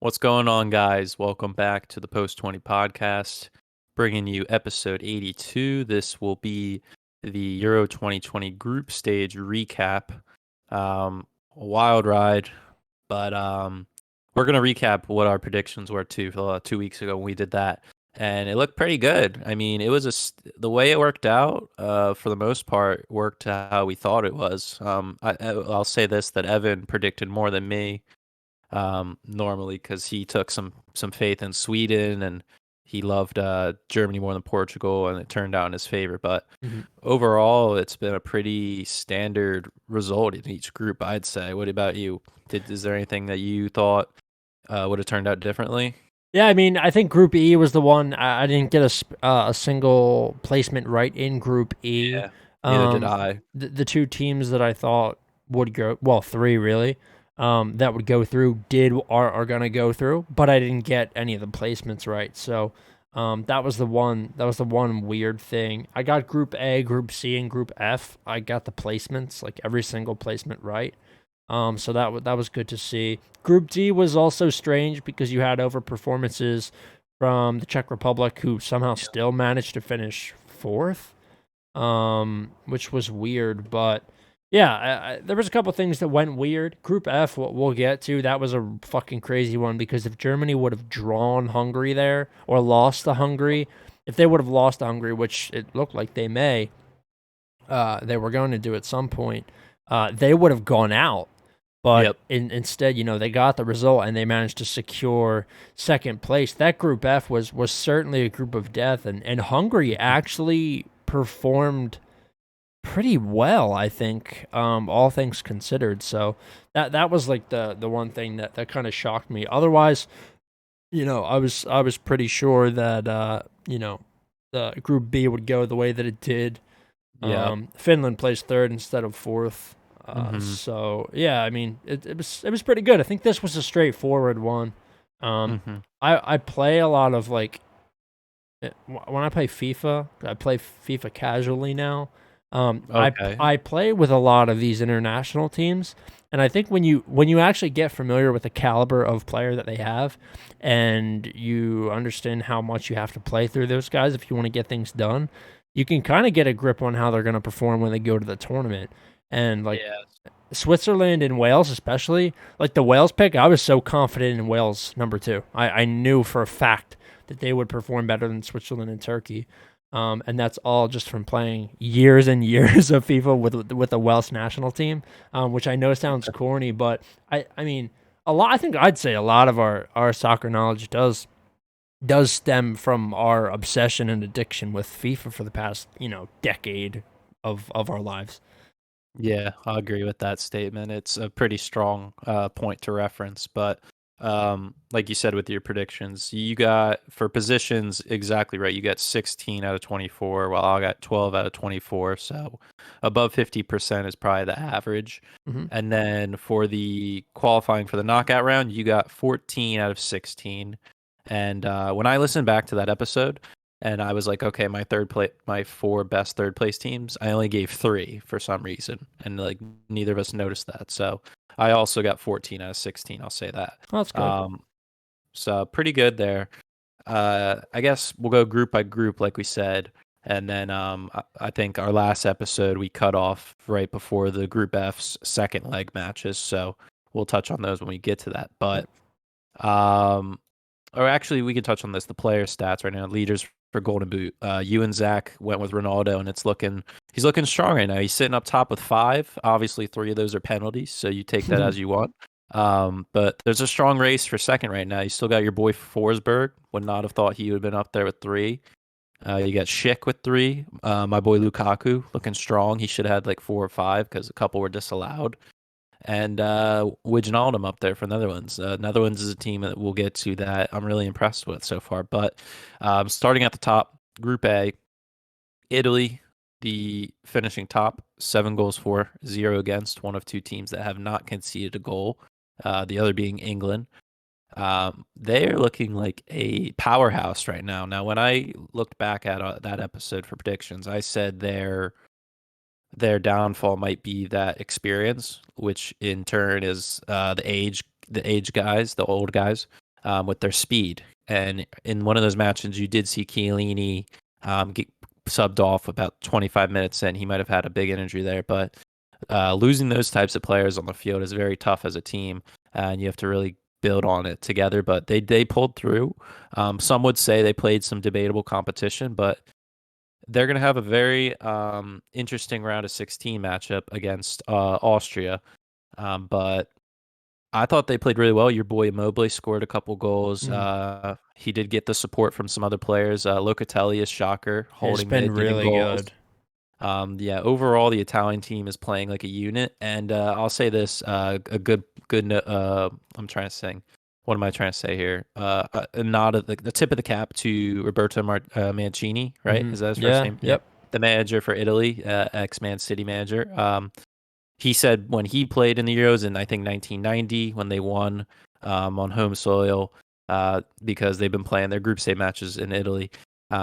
What's going on, guys? Welcome back to the Post 20 podcast, bringing you episode 82. This will be the Euro 2020 group stage recap. A wild ride, but we're going to recap what our predictions were 2 weeks ago when we did that. And it looked pretty good. I mean, the way it worked out, for the most part, worked how we thought it was. I'll say this, that Evan predicted more than me normally, because he took some faith in Sweden and he loved Germany more than Portugal, and it turned out in his favor. But overall, it's been a pretty standard result in each group, I'd say. What about you? Is there anything that you thought would have turned out differently? Yeah, I mean, I think Group E was the one I didn't get a single placement right in Group E. Yeah, neither did I. The two teams that I thought would go, well, three really, that would go through are gonna go through, but I didn't get any of the placements right. So that was the one weird thing. I got Group A, Group C, and Group F. I got the placements, like every single placement right. So that was good to see. Group D was also strange because you had over performances from the Czech Republic, who somehow still managed to finish fourth, which was weird. But yeah, there was a couple things that went weird. Group F, what we'll get to, that was a fucking crazy one because if Germany would have drawn Hungary there or lost to Hungary, if they would have lost to Hungary, which it looked like they they were going to do at some point, they would have gone out. But instead, they got the result and they managed to secure second place. That Group F was certainly a group of death, and Hungary actually performed pretty well, I think, all things considered. So that was like the one thing that kind of shocked me. Otherwise, I was pretty sure that the Group B would go the way that it did. Finland placed third instead of fourth. So yeah, I mean, it was pretty good. I think this was a straightforward one. I play a lot of when I play FIFA, I play FIFA casually now. I play with a lot of these international teams, and I think when you actually get familiar with the caliber of player that they have, and you understand how much you have to play through those guys if you want to get things done, you can kind of get a grip on how they're going to perform when they go to the tournament. And Switzerland and Wales, especially, like the Wales pick, I was so confident in Wales number 2. I knew for a fact that they would perform better than Switzerland and Turkey. And that's all just from playing years and years of FIFA with the Welsh national team, which I know sounds corny, but I mean, I think I'd say a lot of our soccer knowledge does stem from our obsession and addiction with FIFA for the past, decade of our lives. Yeah, I agree with that statement. It's a pretty strong point to reference, but like you said with your predictions, you got for positions exactly right. You got 16 out of 24, while I got 12 out of 24. So above 50% is probably the average. And then for the qualifying for the knockout round, you got 14 out of 16. And when I listened back to that episode, and I was like, okay, my 4 best third place teams, I only gave 3 for some reason, and like neither of us noticed that. So I also got 14 out of 16. I'll say that. Oh, that's good. So pretty good there. I guess we'll go group by group, like we said, and then I think our last episode we cut off right before the Group F's second leg matches, so we'll touch on those when we get to that. But or actually, we can touch on this. The player stats right now, leaders for Golden Boot. You and Zach went with Ronaldo, and he's looking strong right now. He's sitting up top with 5. Obviously, 3 of those are penalties, so you take that as you want. But there's a strong race for second right now. You still got your boy Forsberg. Would not have thought he would have been up there with 3. You got Schick with 3. My boy Lukaku looking strong. He should have had like 4 or 5 because a couple were disallowed. And Wijnaldum up there for Netherlands. Netherlands is a team that we'll get to that I'm really impressed with so far. But starting at the top, Group A, Italy, the finishing top, 7 goals for, 0 against, one of 2 teams that have not conceded a goal, the other being England. They're looking like a powerhouse right now. Now, when I looked back at that episode for predictions, I said their downfall might be that experience, which in turn is the age guys, the old guys. with their speed. And in one of those matches, you did see Chiellini get subbed off about 25 minutes in. He might have had a big injury there, but losing those types of players on the field is very tough as a team, and you have to really build on it together. But they pulled through. Some would say they played some debatable competition, but they're going to have a very interesting round of 16 matchup against Austria. But I thought they played really well. Your boy Immobile scored a couple goals. He did get the support from some other players. Locatelli is shocker, It's holding been mid, getting really goals. good. Yeah, overall the Italian team is playing like a unit, and I'll say this: a good. I'm trying to sing. What am I trying to say here? A nod of the tip of the cap to Roberto Mancini, right? Is that his first Yeah. name? Yeah, Yep. the manager for Italy, ex-Man City manager. He said when he played in the Euros in I think 1990 when they won on home soil because they've been playing their group stage matches in Italy.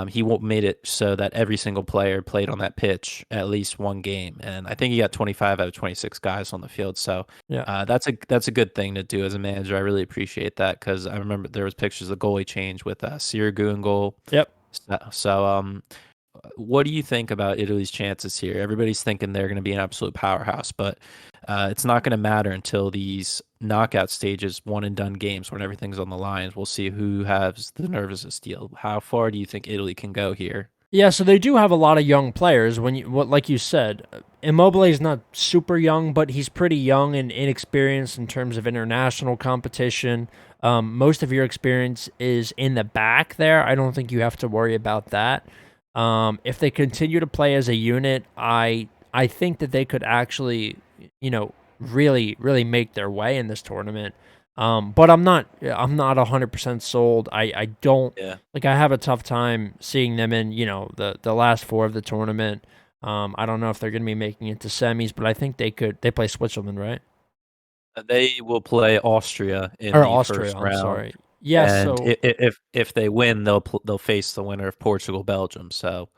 He made it so that every single player played on that pitch at least one game, and I think he got 25 out of 26 guys on the field. So Yeah. that's a good thing to do as a manager. I really appreciate that because I remember there was pictures of goalie change with Sirigu in goal. Yep. So what do you think about Italy's chances here? Everybody's thinking they're going to be an absolute powerhouse, but it's not going to matter until these knockout stages, one and done games when everything's on the lines. We'll see who has the nerves of steel. How far do you think Italy can go here? Yeah, so they do have a lot of young players. Like you said, Immobile is not super young, but he's pretty young and inexperienced in terms of international competition. Most of your experience is in the back there. I don't think you have to worry about that. If they continue to play as a unit, I think that they could actually, really make their way in this tournament. But I'm not 100% sold. I don't Yeah. like I have a tough time seeing them in, the last four of the tournament. I don't know if they're going to be making it to semis, but I think they could. They play Switzerland, right? They will play Austria in Or the Austria, first I'm round, sorry. Yeah, and so if they win, they'll face the winner of Portugal Belgium. So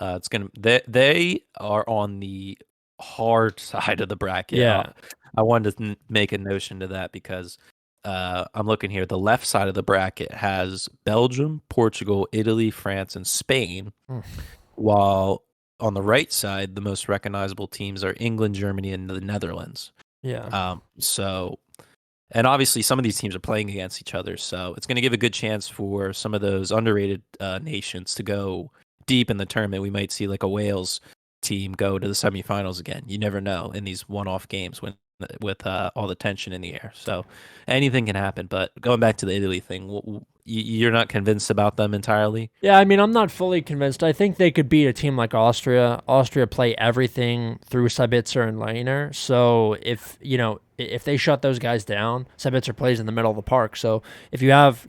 it's gonna they are on the hard side of the bracket. yeah. I wanted to make a notion to that because I'm looking here. The left side of the bracket has Belgium, Portugal, Italy, France, and Spain, Mm, while on the right side, the most recognizable teams are England, Germany, and the Netherlands. yeah. So, and obviously some of these teams are playing against each other, so it's going to give a good chance for some of those underrated nations to go deep in the tournament. We might see like a Wales team go to the semifinals again. You never know in these one-off games when with all the tension in the air. So anything can happen. But going back to the Italy thing, you're not convinced about them entirely. Yeah, I mean, I'm not fully convinced. I think they could beat a team like Austria. Austria play everything through Sabitzer and Leiner. So if they shut those guys down, Sabitzer plays in the middle of the park. So if you have,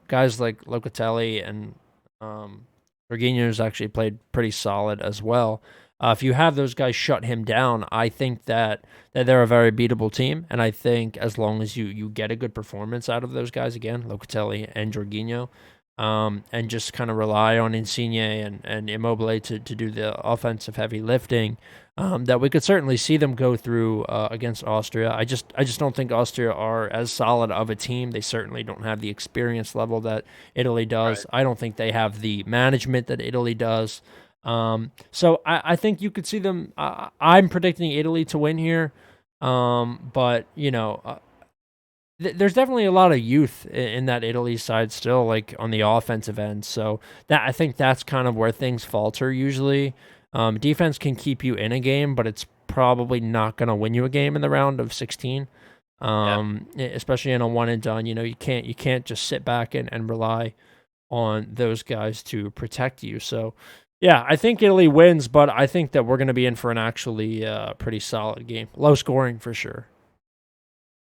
guys like Locatelli and Jorginho's actually played pretty solid as well. If you have those guys shut him down, I think that they're a very beatable team. And I think as long as you get a good performance out of those guys again, Locatelli and Jorginho, and just kind of rely on Insigne and Immobile to do the offensive heavy lifting, that we could certainly see them go through against Austria. I just don't think Austria are as solid of a team. They certainly don't have the experience level that Italy does. Right. I don't think they have the management that Italy does. So I think you could see them. I'm predicting Italy to win here, but there's definitely a lot of youth in that Italy side still, like on the offensive end. So that I think that's kind of where things falter usually. Defense can keep you in a game, but it's probably not going to win you a game in the round of 16. Yeah. Especially in a one and done. You can't just sit back and rely on those guys to protect you. So yeah, I think Italy wins, but I think that we're going to be in for an actually pretty solid game. Low scoring for sure.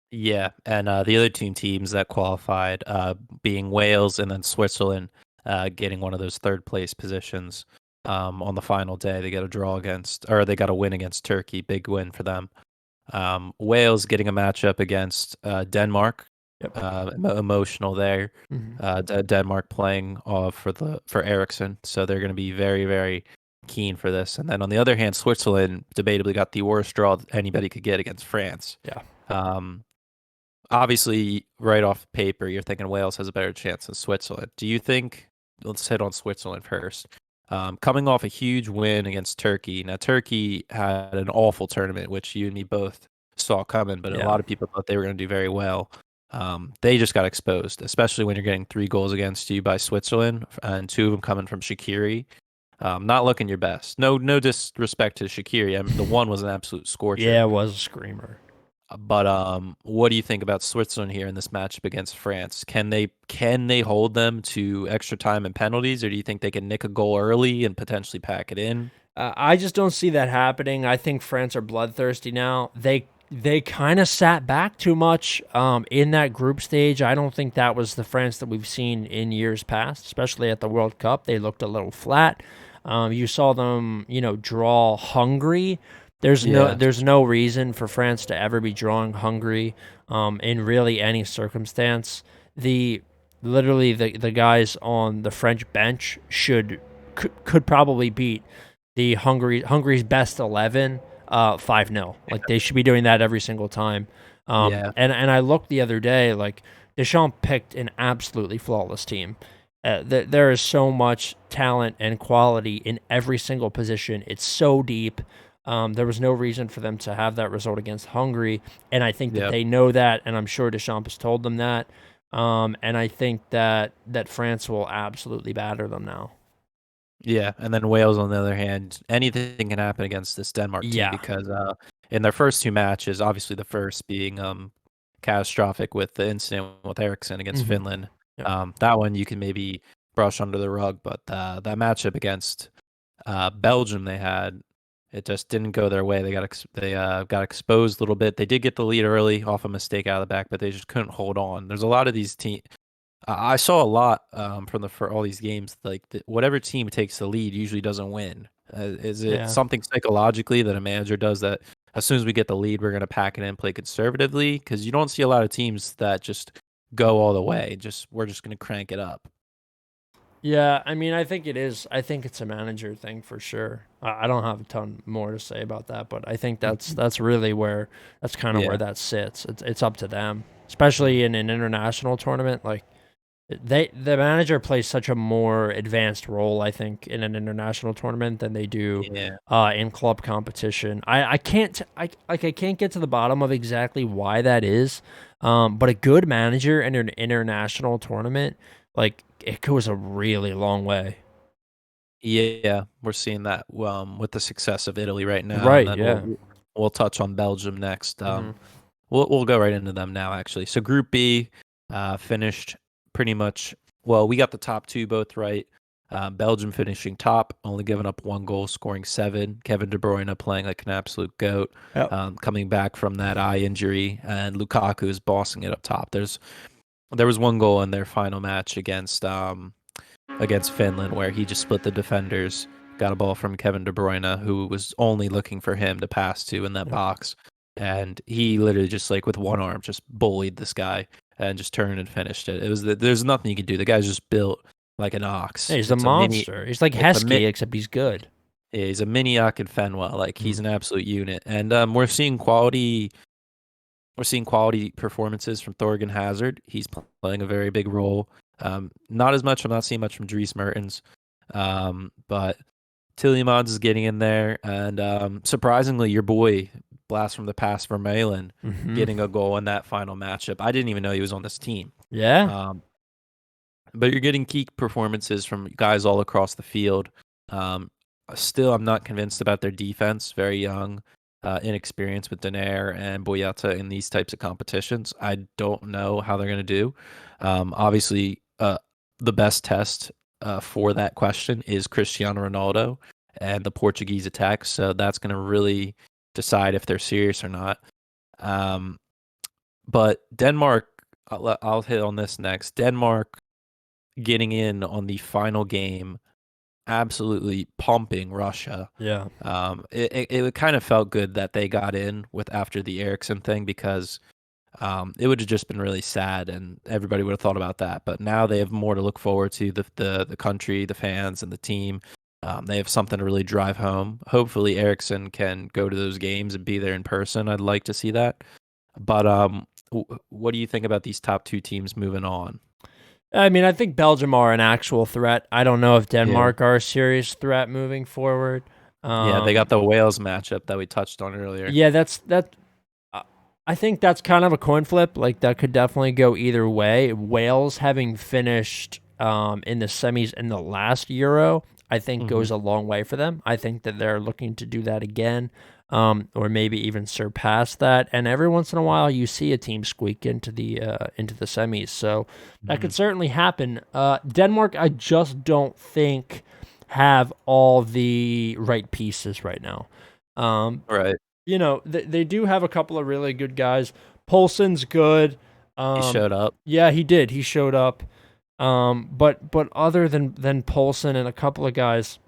Yeah, and the other two teams that qualified, being Wales and then Switzerland, getting one of those third place positions on the final day. They got a draw against, or they got a win against Turkey. Big win for them. Wales getting a matchup against Denmark. Yep. Emotional there. Mhm. Denmark playing for Ericsson, so they're going to be very very keen for this. And then on the other hand, Switzerland debatably got the worst draw that anybody could get against France. Yeah. Um, obviously, right off paper, you're thinking Wales has a better chance than Switzerland. Do you think? Let's hit on Switzerland first. Coming off a huge win against Turkey. Now, Turkey had an awful tournament, which you and me both saw coming, but a Yeah. lot of people thought they were going to do very well. They just got exposed, especially when you're getting 3 goals against you by Switzerland, and 2 of them coming from Shaqiri. Not looking your best. No disrespect to Shaqiri. I mean, the one was an absolute scorcher. Yeah, it was a screamer. But what do you think about Switzerland here in this matchup against France? Can they hold them to extra time and penalties, or do you think they can nick a goal early and potentially pack it in? I just don't see that happening. I think France are bloodthirsty now. They kind of sat back too much in that group stage. I don't think that was the France that we've seen in years past, especially at the World Cup. They looked a little flat. You saw them, draw Hungary. Yeah, There's no reason for France to ever be drawing Hungary in really any circumstance. The literally the guys on the French bench could probably beat the Hungary's best 11 5-0. Like they should be doing that every single time. yeah, And I looked the other day, like Deschamps picked an absolutely flawless team. There is so much talent and quality in every single position. It's so deep. There was no reason for them to have that result against Hungary, and I think that yeah, they know that, and I'm sure Deschamps has told them that. And I think that France will absolutely batter them now. yeah. And then Wales, on the other hand, anything can happen against this Denmark team Yeah. because in their first 2 matches, obviously the first being catastrophic with the incident with Eriksson against Hmm. Finland. Yep. That one you can maybe brush under the rug, but that matchup against Belgium they had, it just didn't go their way. They got exposed a little bit. They did get the lead early off a mistake out of the back, but they just couldn't hold on. There's a lot of these teams. I saw a lot for all these games. Like whatever team takes the lead usually doesn't win. Is it Yeah. something psychologically that a manager does that as soon as we get the lead, we're going to pack it in, play conservatively? Because you don't see a lot of teams that just go all the way. We're just going to crank it up. Yeah, I mean, I think it is. I think it's a manager thing for sure. I don't have a ton more to say about that, but I think that's really where that's kind of where Yeah. that sits. It's up to them, especially in an international tournament. Like the manager plays such a more advanced role, I think, in an international tournament than they do Yeah. in club competition. I can't get to the bottom of exactly why that is. But a good manager in an international tournament, like it goes a really long way. Yeah, we're seeing that with the success of Italy right now, and Right, then yeah. we'll touch on Belgium next. Hmm. We'll go right into them now, actually. So Group B finished pretty much. Well, we got the top 2 both right. Belgium finishing top, only giving up 1 goal, scoring 7. Kevin De Bruyne playing like an absolute goat, Yep. coming back from that eye injury, and Lukaku is bossing it up top. There was 1 goal in their final match against Finland where he just split the defenders, got a ball from Kevin De Bruyne, who was only looking for him to pass to in that Yep. box. And he literally just like with one arm just bullied this guy and just turned and finished it. There's nothing you can do. The guy's just built like an ox. Hey, he's a It's a mini. monster. He's like It's a Heskey, mi- except he's good. He's a mini and Fenwell. Like Mm. he's an absolute unit. And we're seeing quality. We're seeing quality performances from Thorgan Hazard. He's playing a very big role. Not as much. I'm not seeing much from Dries Mertens, but Tillemans is getting in there, and surprisingly, your boy blast from the past Vermaelen Hmm. getting a goal in that final matchup. I didn't even know he was on this team. Yeah. Um, but you're getting key performances from guys all across the field. Um, Still, I'm not convinced about their defense. Very young, inexperienced with Denaire and Boyata in these types of competitions. I don't know how they're going to do. Obviously, the best test for that question is Cristiano Ronaldo and the Portuguese attack. So that's going to really decide if they're serious or not. But Denmark, I'll hit on this next. Denmark getting in on the final game, absolutely pumping Russia. Yeah. It kind of felt good that they got in with after the Ericsson thing because it would have just been really sad and everybody would have thought about that. But now they have more to look forward to the country, the fans, and the team. They have something to really drive home. Hopefully, Ericsson can go to those games and be there in person. I'd like to see that. But What do you think about these top two teams moving on? I mean, I think Belgium are an actual threat. I don't know if Yeah. Denmark are a serious threat moving forward. Yeah, they got Um, the Wales matchup that we touched on earlier. yeah, that. uh, I think that's kind of a coin flip. Like that could definitely go either way. Wales having finished in the semis in the last Euro, I think Hmm. goes a long way for them. I think that they're looking to do that again, or maybe even surpass that. And every once in a while, you see a team squeak into the semis, so that Hmm. could certainly happen. Denmark, I just don't think have all the right pieces right now. Um, Right. they do have a couple of really good guys. Polson's good. He Um, showed up. yeah, he did. He showed up. But other than Polson and a couple of guys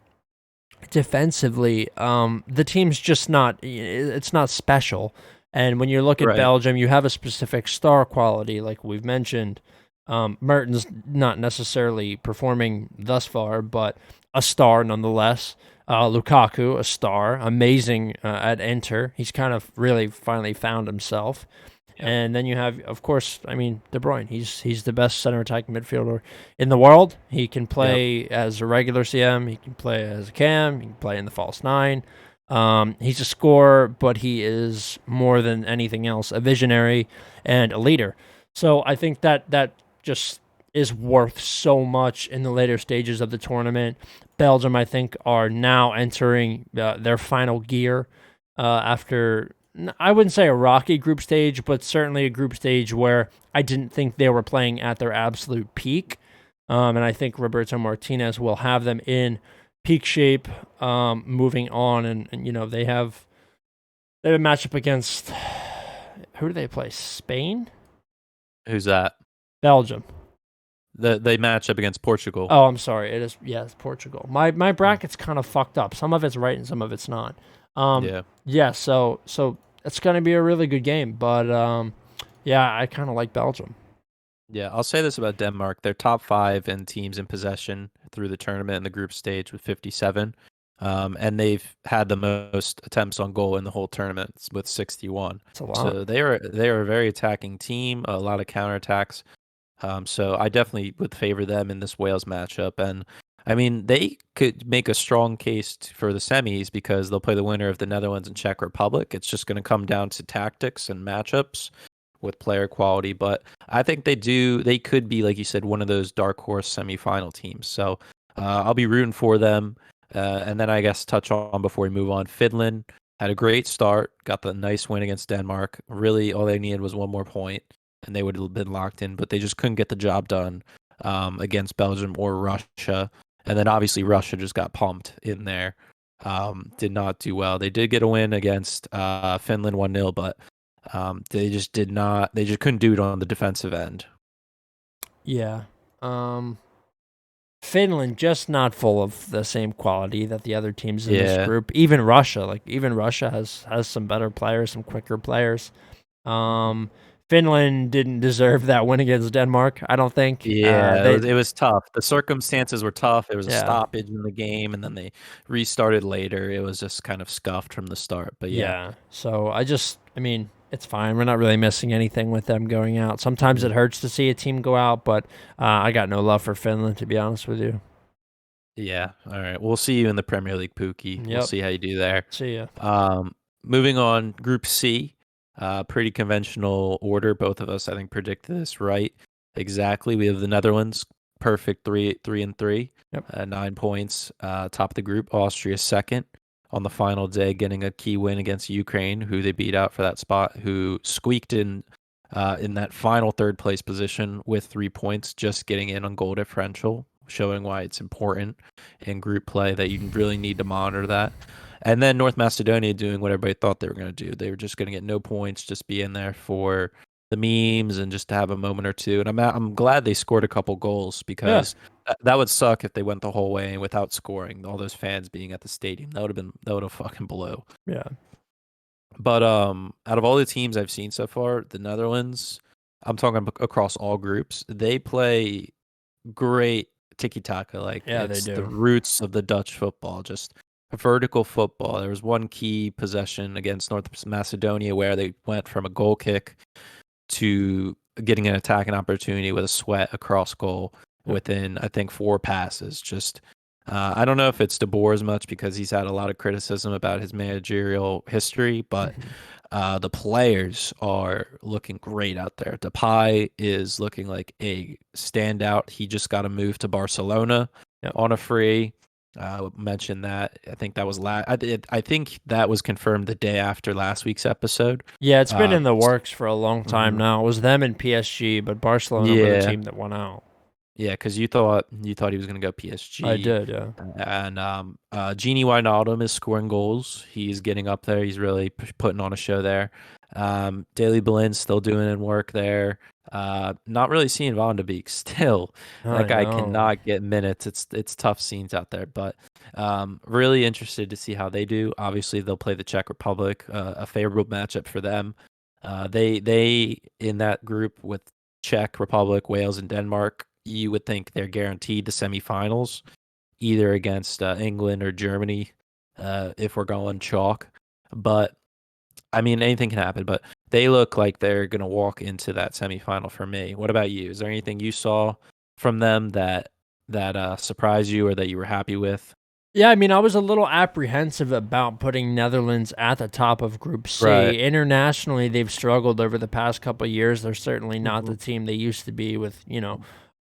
defensively, the team's just not. It's not special. And when you look at Right. Belgium, you have a specific star quality, like we've mentioned. Mertens not necessarily performing thus far, but a star nonetheless. Lukaku, a star, amazing at Inter. He's kind of really finally found himself. Yep. And then you have, of course, I mean, De Bruyne. He's the best center attacking midfielder in the world. He can Yep. play as a regular CM. He can play as a cam. He can play in the false nine. He's a scorer, but he is more than anything else a visionary and a leader. So I think that just is worth so much in the later stages of the tournament. Belgium, I think, are now entering their final gear after I wouldn't say a rocky group stage, but certainly a group stage where I didn't think they were playing at their absolute peak. And I think Roberto Martinez will have them in peak shape moving on. And they have a matchup against who do they play? Spain? Who's that? Belgium. They match up against Portugal. Oh, I'm sorry. It is it's Portugal. My Mm. bracket's kind of fucked up. Some of it's right and some of it's not. Um, Yeah. yeah, so it's gonna be a really good game. But yeah, I kind of like Belgium. Yeah, I'll say this about Denmark. They're top five in teams in possession through the tournament in the group stage with 57. And they've had the most attempts on goal in the whole tournament with 61. It's a lot. So they are a very attacking team, a lot of counterattacks. So I definitely would favor them in this Wales matchup. And I mean, they could make a strong case for the semis because they'll play the winner of the Netherlands and Czech Republic. It's just going to come down to tactics and matchups with player quality. But I think they could be, like you said, one of those dark horse semifinal teams. So I'll be rooting for them. And then I guess touch on before we move on. Finland had a great start, got the nice win against Denmark. Really, all they needed was one more point and they would have been locked in, but they just couldn't get the job done against Belgium or Russia. And then obviously Russia just got pumped in there. Did not do well. They did get a win against Finland 1-0, but they just did not. They just couldn't do it on the defensive end. Yeah. Finland just not full of the same quality that the other teams in this Yeah. group. Even Russia has some better players, some quicker players. Um, Finland didn't deserve that win against Denmark. I don't think. Yeah, it They was it was tough. The circumstances were tough. There was a yeah stoppage in the game, and then they restarted later. It was just kind of scuffed from the start. But yeah, yeah. So I mean, it's fine. We're not really missing anything with them going out. Sometimes it hurts to see a team go out, but I got no love for Finland to be honest with you. yeah. All right, we'll see you in the Premier League, Pookie. We'll Yep. see how you do there. See ya. Moving on, Group C, pretty conventional order. Both of us, I think, predicted this right exactly. We have the Netherlands, perfect 3-3, Yep. 9 points, top of the group. Austria second on the final day, getting a key win against Ukraine, who they beat out for that spot, who squeaked in that final third place position with 3 points, just getting in on goal differential, showing why it's important in group play that you really need to monitor that. And then North Macedonia doing what everybody thought they were going to do. They were just going to get no points, just be in there for the memes and just to have a moment or two. And I'm glad they scored a couple goals Yeah. because that would suck if they went the whole way without scoring. All those fans being at the stadium, that would have fucking blew. Yeah. But out of all the teams I've seen so far, the Netherlands, I'm talking across all groups, they play great tiki taka. Like Yeah, they it's the do. roots of the Dutch football, just vertical football. There was one key possession against North Macedonia where they went from a goal kick to getting an attacking opportunity with a sweat across goal within, I think, 4 passes. Just I don't know if it's De Boer as much because he's had a lot of criticism about his managerial history, but Mhm. the players are looking great out there. Depay is looking like a standout. He just got a move to Barcelona Yep. on a free. Mentioned that. I think that was I think that was confirmed the day after last week's episode. Yeah, it's been Uh, in the works for a long time mhm. now. It was them and PSG, but Barcelona were the Yeah, team that won out. yeah, because you thought he was going to go I PSG, did, yeah. and Genie Wijnaldum is scoring goals. He's getting up there. He's really putting on a show there. Daley Blin's still doing in work there. Not really seeing Van de Beek still. That I guy know. cannot get minutes. It's tough scenes out there, but really interested to see how they do. Obviously, they'll play the Czech Republic, a favorable matchup for them. They in that group with Czech Republic, Wales, and Denmark, you would think they're guaranteed the semifinals, either against England or Germany, if we're going chalk. But I mean, anything can happen. But they look like they're gonna walk into that semifinal for me. What about you? Is there anything you saw from them that surprised you or that you were happy with? Yeah, I mean, I was a little apprehensive about putting Netherlands at the top of Group Right. C. Internationally, they've struggled over the past couple of years. They're certainly not Hmm. the team they used to be with,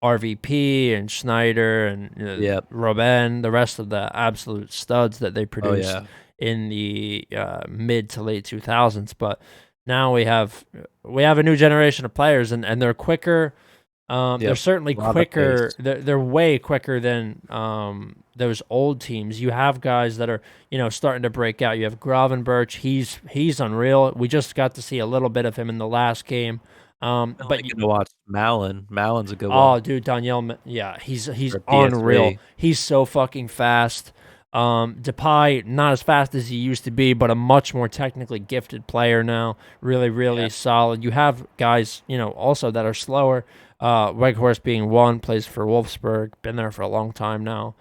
RVP and Schneider and Yep. Robben, the rest of the absolute studs that they Oh produced yeah. in the mid to late 2000s. But now we have a new generation of players, and they're quicker. They're Yep. certainly A lot of quicker. pace. They're way quicker than those old teams. You have guys that are starting to break out. You have Gravenberch. He's unreal. We just got to see a little bit of him in the last game. I But like to watch Malin. Malin's a good one oh, dude, Danielle, yeah, he's for unreal. PSV. He's so fucking fast. Depay, not as fast as he used to be, but a much more technically gifted player now. Really, Yeah. really solid. You have guys, also that are slower. Weghorst being one, plays for Wolfsburg, been there for a long time now.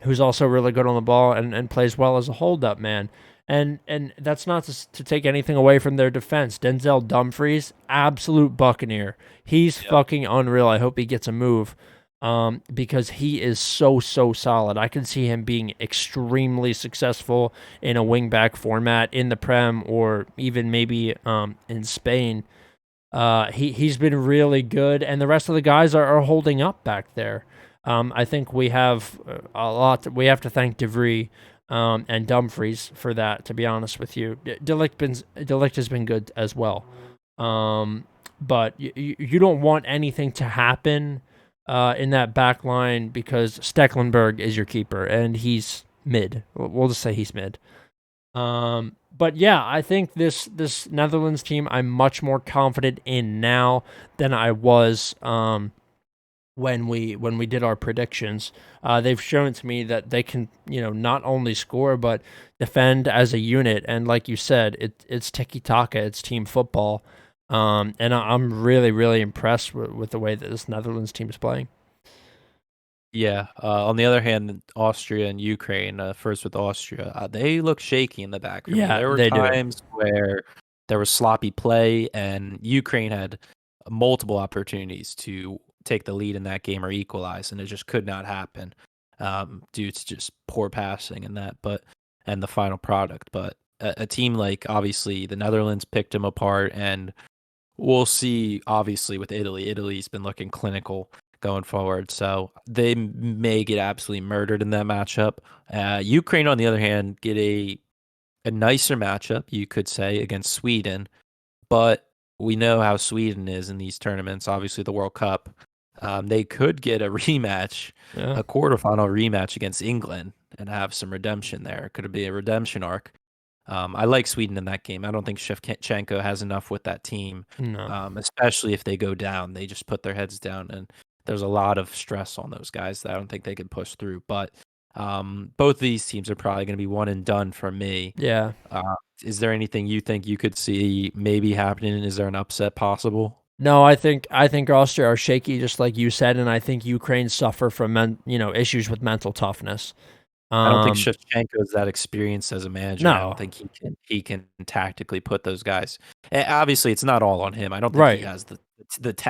Who's also really good on the ball and plays well as a hold-up man. And that's not to take anything away from their defense. Denzel Dumfries, absolute buccaneer. He's Yep. fucking unreal. I hope he gets a move. Because he is so solid. I can see him being extremely successful in a wingback format in the Prem or even maybe in Spain. He's been really good, and the rest of the guys are holding up back there. I think we have a lot. We have to thank DeVries and Dumfries for that. To be honest with you, Delict has been good as well. But you don't want anything to happen in that back line because Stecklenburg is your keeper, and he's mid. We'll just say he's mid. But yeah, I think this Netherlands team I'm much more confident in now than I was when we did our predictions. They've shown to me that they can not only score but defend as a unit, and like you said, it's tiki taka, it's team football. And I'm really impressed with the way that this Netherlands team is playing. Yeah. On the other hand, Austria and Ukraine, first with Austria, they look shaky in the back for me. Yeah, There were they do. times where there was sloppy play, and Ukraine had multiple opportunities to take the lead in that game or equalize, and it just could not happen due to just poor passing and that. And the final product. But a team like obviously the Netherlands picked them apart, and we'll see. Obviously, with Italy, Italy's been looking clinical going forward, so they may get absolutely murdered in that matchup. Ukraine, on the other hand, get a nicer matchup, you could say, against Sweden, but we know how Sweden is in these tournaments. Obviously, the World Cup. They could get a rematch, Yeah. a quarterfinal rematch against England, and have some redemption there. Could it be a redemption arc? I like Sweden in that game. I don't think Shevchenko has enough with that team, No. especially if they go down. They just put their heads down, and there's a lot of stress on those guys that I don't think they can push through. But both of these teams are probably going to be one and done for me. Yeah. Is there anything you think you could see maybe happening? Is there an upset possible? No, I think Austria are shaky, just like you said, and I think Ukraine suffer from issues with mental toughness. I don't think Shevchenko is that experienced as a manager. I don't No, think he can tactically put those guys. Obviously, it's not all on him. I don't think he right. has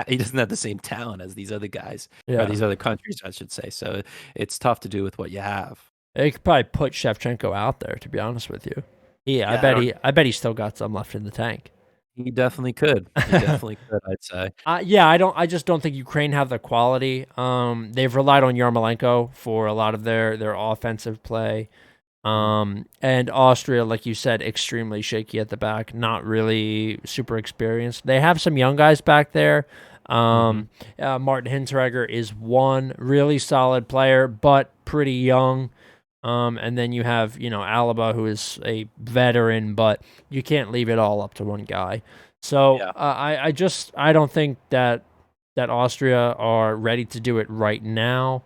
he doesn't have the same talent as these other guys or Yeah. these other countries, I should say. So it's tough to do with what you have. They could probably put Shevchenko out there, to be honest with you. Yeah, Yeah, I don't. I bet he still got some left in the tank. He definitely could. He definitely could. I'd say. Yeah, I just don't think Ukraine have the quality. They've relied on Yarmolenko for a lot of their offensive play. Mm, And Austria, like you said, extremely shaky at the back, not really super experienced. They have some young guys back there. mhm. Martin Hinteregger is one really solid player, but pretty young. And then you have, Alaba, who is a veteran, but you can't leave it all up to one guy. So Yeah. I don't think that Austria are ready to do it right now.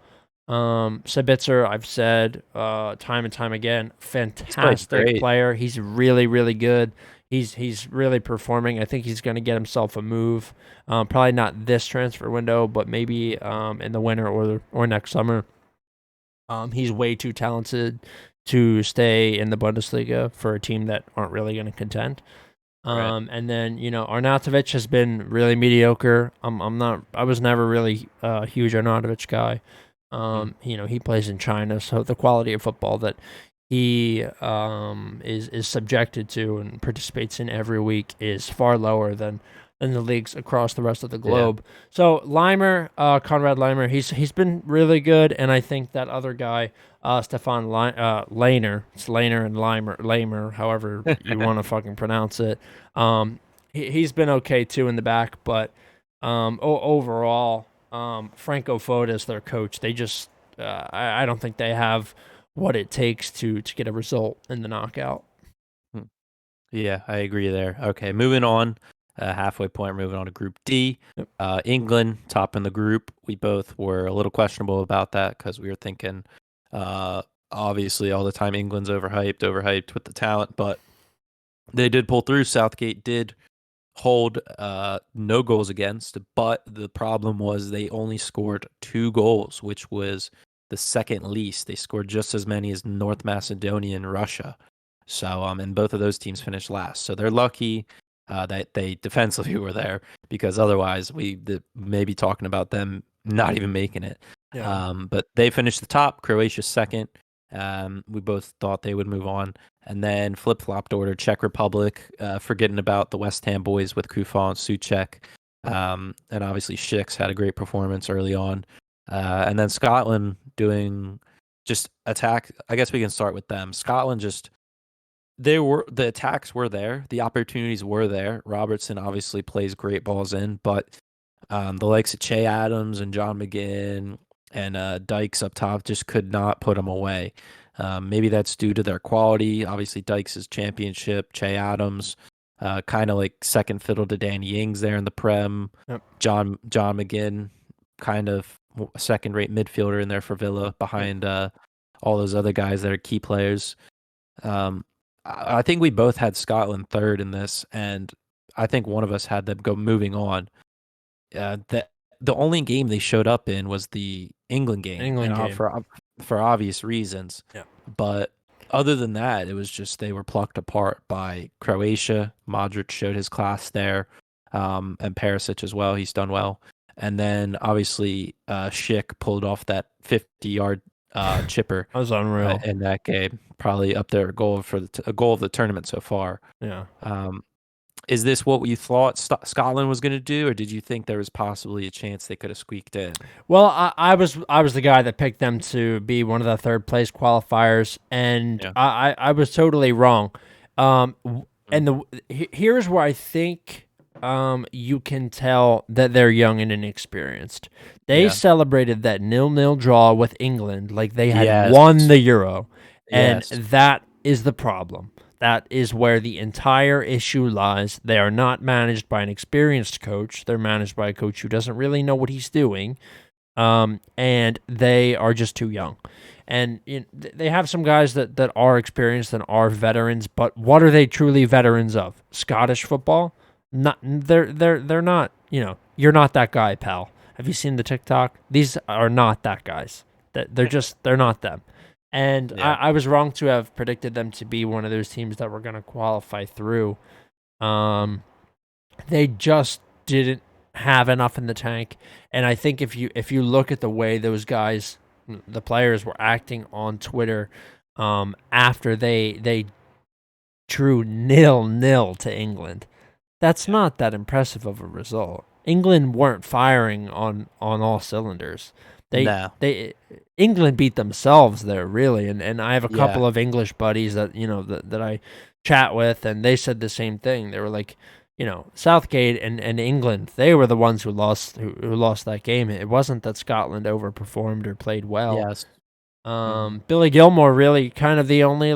Sabitzer, I've said time and time again, He's played fantastic great. player. He's really, really good. He's really performing. I think he's going to get himself a move. Probably not this transfer window, but maybe in the winter or next summer. He's way too talented to stay in the Bundesliga for a team that aren't really going to contend. Right. And then Arnautovic has been really mediocre. I was never really a huge Arnautovic guy. Mm. He plays in China, so the quality of football that he is subjected to and participates in every week is far lower than the leagues across the rest of the Yeah. globe. So Leimer, Conrad Leimer, he's been really good, and I think that other guy, Stefan Lehner, it's Lehner and Lamer, however you want to fucking pronounce it. He's been okay too in the back, but overall, Franco Foda is their coach. They just, I don't think they have what it takes to get a result in the knockout. Mm. Yeah, I agree there. Okay, moving on. Halfway point, moving on to Group D. Yep. England top in the group. We both were a little questionable about that because we were thinking, uh, obviously, all the time England's overhyped with the talent, but they did pull through. Southgate did hold no goals against, but the problem was they only scored 2 goals, which was the second least. They scored just as many as North Macedonia and Russia. So, and both of those teams finished last. So they're lucky that they defensively were there because otherwise may be talking about them not even making it. Yeah. But they finished the top. Croatia second. We both thought they would move on. And then flip-flopped order, Czech Republic, forgetting about the West Ham boys with Kufal and Souček. And obviously Schicks had a great performance early on. And then Scotland doing just attack. I guess we can start with them. Scotland just, the attacks were there. The opportunities were there. Robertson obviously plays great balls in, but the likes of Che Adams and John McGinn and Dykes up top just could not put them away. Maybe that's due to their quality. Obviously, Dykes is championship. Che Adams, kind of like second fiddle to Danny Ings there in the Prem. Yep. John McGinn, kind of a second-rate midfielder in there for Villa behind all those other guys that are key players. I think we both had Scotland third in this, and I think one of us had them go moving on. The only game they showed up in was the England game, for obvious reasons. Yeah. But other than that, it was just they were plucked apart by Croatia. Modric showed his class there, and Perisic as well. He's done well. And then obviously Schick pulled off that 50-yard chipper That was unreal. in that game. Probably up there a goal of the tournament so far. Yeah. Is this what you thought Scotland was going to do, or did you think there was possibly a chance they could have squeaked in? Well, I was the guy that picked them to be one of the third place qualifiers, and Yeah. I was totally wrong. And here's where I think you can tell that they're young and inexperienced. They Yeah. celebrated that 0-0 draw with England like they had Yes. won the Euro, and Yes. that is the problem. That is where the entire issue lies. They are not managed by an experienced coach. They're managed by a coach who doesn't really know what he's doing, and they are just too young. And they have some guys that are experienced and are veterans, but what are they truly veterans of? Scottish football? Not they're not. You're not that guy, pal. Have you seen the TikTok? These are not that guys. They're not them. And Yeah. I was wrong to have predicted them to be one of those teams that were going to qualify through. They just didn't have enough in the tank. And I think if you look at the way those guys, the players were acting on Twitter, after they drew 0-0 to England, that's not that impressive of a result. England weren't firing on all cylinders. No. They England beat themselves there, really. And I have a Yeah. couple of English buddies that that I chat with, and they said the same thing. They were like, Southgate and England, they were the ones who lost that game. It wasn't that Scotland overperformed or played well. Yes. Mhm. Billy Gilmore really kind of the only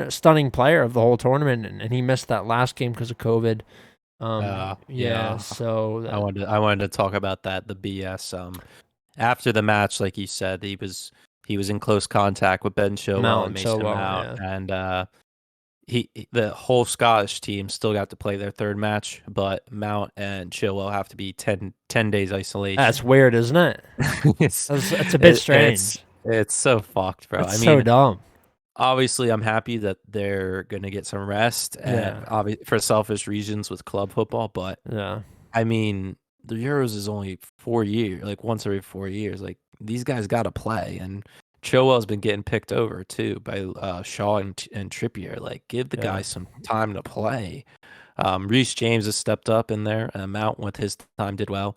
stunning player of the whole tournament, and he missed that last game because of COVID. Yeah. So I wanted to talk about that. The BS. After the match, like you said, he was in close contact with Ben Chilwell and Mount Mason Chilwell, Mount, yeah. and the whole Scottish team still got to play their third match, but Mount and Chilwell have to be 10 days isolation. That's weird, isn't it? it's It's a bit strange. it's so fucked, bro. It's I so mean, dumb. obviously, I'm happy that they're gonna get some rest, and Yeah. for selfish reasons with club football. But Yeah. I mean, the Euros is only 4 years, like once every 4 years. Like these guys got to play, and Chilwell's been getting picked over too by Shaw and Trippier. Like, give the Yeah. guy some time to play. Reece James has stepped up in there. Mount with his time did well.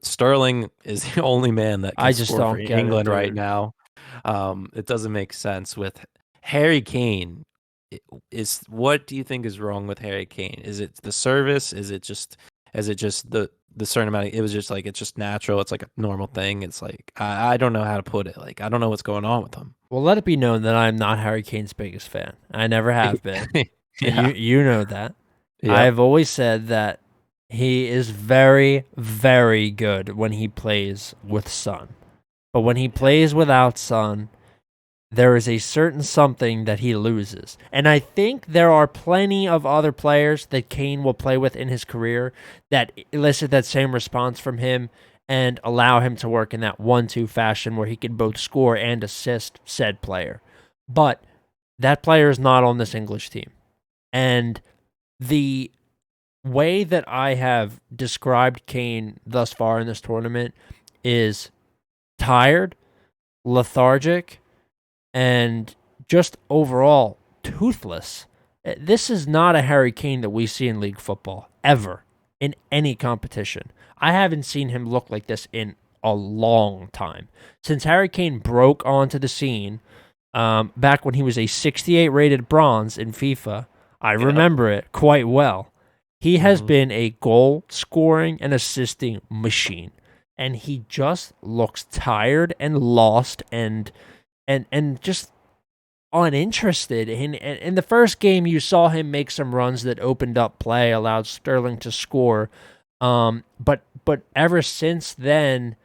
Sterling is the only man that can I just score for don't get it, England right dude. now. It doesn't make sense with Harry Kane. What do you think is wrong with Harry Kane? Is it the service? Is it just the certain amount it was just like it's just natural, it's like a normal thing? It's like I don't know how to put it. Like I don't know what's going on with him. Well, let it be known that I'm not Harry Kane's biggest fan. I never have been. And Yeah. you know that. Yep. I've always said that he is very, very good when he plays with Son. But when he plays without Son, there is a certain something that he loses. And I think there are plenty of other players that Kane will play with in his career that elicit that same response from him and allow him to work in that 1-2 fashion where he can both score and assist said player. But that player is not on this English team. And the way that I have described Kane thus far in this tournament is tired, lethargic, and just overall toothless. This is not a Harry Kane that we see in league football, ever, in any competition. I haven't seen him look like this in a long time. Since Harry Kane broke onto the scene, back when he was a 68 rated bronze in FIFA, I remember it quite well. He has been a goal scoring and assisting machine, and he just looks tired and lost and just uninterested. In the first game, you saw him make some runs that opened up play, allowed Sterling to score. But ever since then,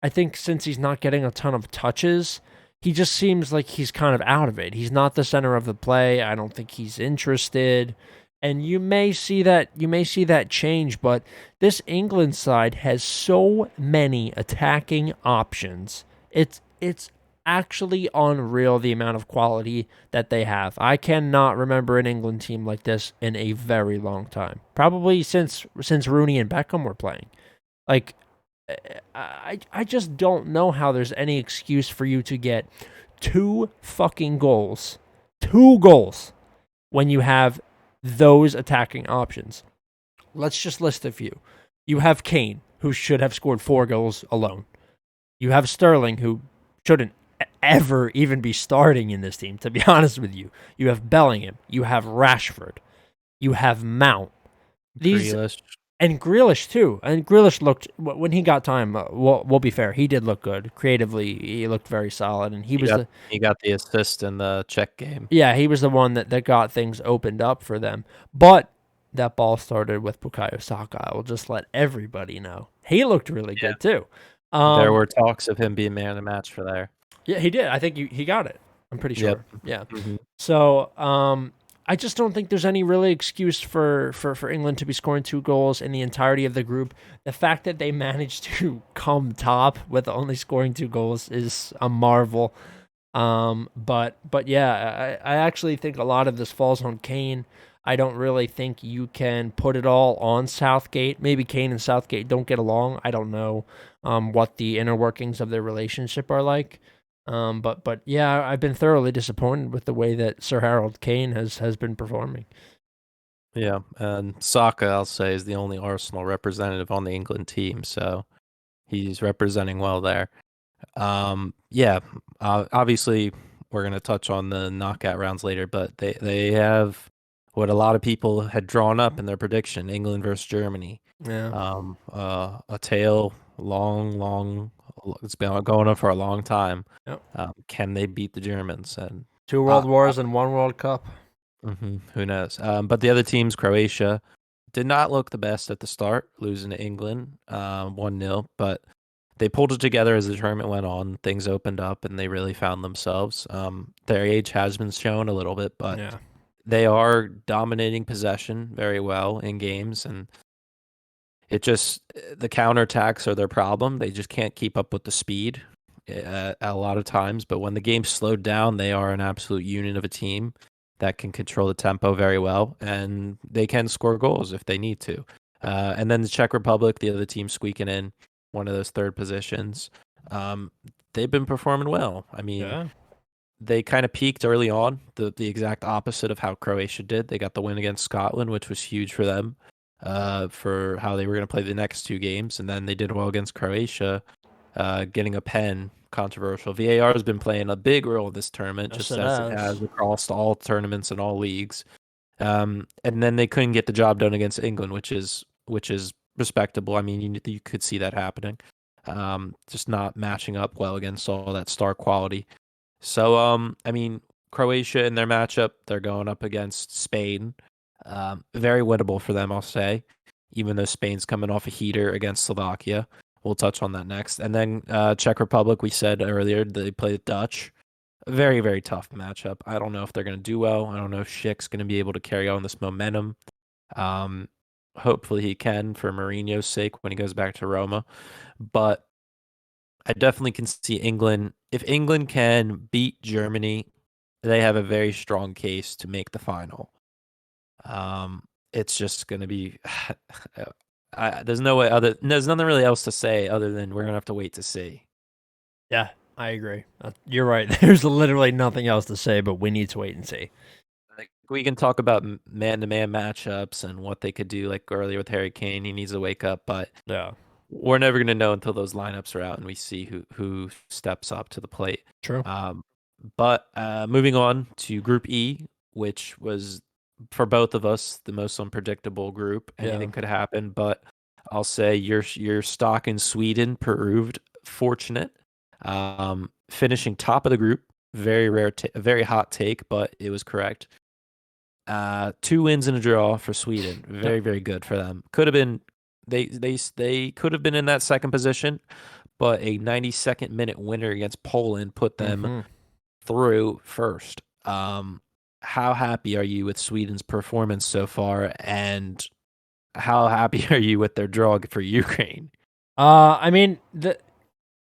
I think since he's not getting a ton of touches, he just seems like he's kind of out of it. He's not the center of the play. I don't think he's interested. And you may see that change, but this England side has so many attacking options. It's actually unreal the amount of quality that they have. I cannot remember an England team like this in a very long time. Probably since Rooney and Beckham were playing. Like, I just don't know how there's any excuse for you to get 2 fucking goals. 2 goals when you have those attacking options. Let's just list a few. You have Kane, who should have scored 4 goals alone. You have Sterling, who shouldn't ever even be starting in this team, to be honest with you. You have Bellingham. You have Rashford. You have Mount. Grealish. And Grealish, too. And Grealish looked, when he got time, we'll be fair, he did look good. Creatively, he looked very solid. And he got the assist in the Czech game. Yeah, he was the one that got things opened up for them. But that ball started with Bukayo Saka. I will just let everybody know. He looked really good, too. There were talks of him being man of the match for there. Yeah, he did. I think he got it. I'm pretty sure. Yep. Yeah. Mm-hmm. So, I just don't think there's any really excuse for England to be scoring 2 goals in the entirety of the group. The fact that they managed to come top with only scoring 2 goals is a marvel. But yeah, I actually think a lot of this falls on Kane. I don't really think you can put it all on Southgate. Maybe Kane and Southgate don't get along. I don't know what the inner workings of their relationship are like. But yeah, I've been thoroughly disappointed with the way that Sir Harold Kane has been performing. Yeah, and Saka, I'll say, is the only Arsenal representative on the England team, so he's representing well there. Yeah, obviously we're gonna touch on the knockout rounds later, but they have what a lot of people had drawn up in their prediction: England versus Germany. Yeah. A tale, long, it's been going on for a long time. Yep. Can they beat the Germans? And Two uh, World Wars and one World Cup. who knows? But the other teams, Croatia, did not look the best at the start, losing to England 1-0, but they pulled it together as the tournament went on. Things opened up and they really found themselves. Their age has been shown a little bit, but Yeah. they are dominating possession very well in games. And it just, the counterattacks are their problem. They just can't keep up with the speed a lot of times. But when the game slowed down, they are an absolute unit of a team that can control the tempo very well. And they can score goals if they need to. And then the Czech Republic, the other team squeaking in one of those third positions. Um, they've been performing well. I mean, Yeah. they kind of peaked early on, the exact opposite of how Croatia did. They got the win against Scotland, which was huge for them, for how they were going to play the next two games. And then they did well against Croatia, getting a pen. Controversial. VAR has been playing a big role in this tournament, Yes, just it as it has has. across all tournaments and all leagues. And then they couldn't get the job done against England, which is respectable. I mean, you could see that happening. Just not matching up well against all that star quality. So, I mean, Croatia in their matchup, they're going up against Spain. Very winnable for them, I'll say, even though Spain's coming off a heater against Slovakia. We'll touch on that next. And then Czech Republic, we said earlier, they play the Dutch. A very, very tough matchup. I don't know if they're going to do well. I don't know if Schick's going to be able to carry on this momentum. Um, Hopefully he can for Mourinho's sake when he goes back to Roma. But I definitely can see England. If England can beat Germany, they have a very strong case to make the final. It's just going to be. There's no way other. There's nothing really else to say other than we're gonna have to wait to see. Yeah, I agree. You're right. There's literally nothing else to say, but we need to wait and see. Like we can talk about man-to-man matchups and what they could do. Like earlier with Harry Kane, he needs to wake up, but Yeah. we're never going to know until those lineups are out and we see who steps up to the plate. True. Um, but moving on to Group E, which was for both of us the most unpredictable group. Yeah. Anything could happen, but I'll say your stock in Sweden proved fortunate, finishing top of the group. Very rare, very hot take, but it was correct. 2 wins and a draw for Sweden. Yep. Very good for them. Could have been they could have been in that second position, but a 92nd minute winner against Poland put them Mm-hmm. through first. How happy are you with Sweden's performance so far, and how happy are you with their draw for Ukraine? I mean,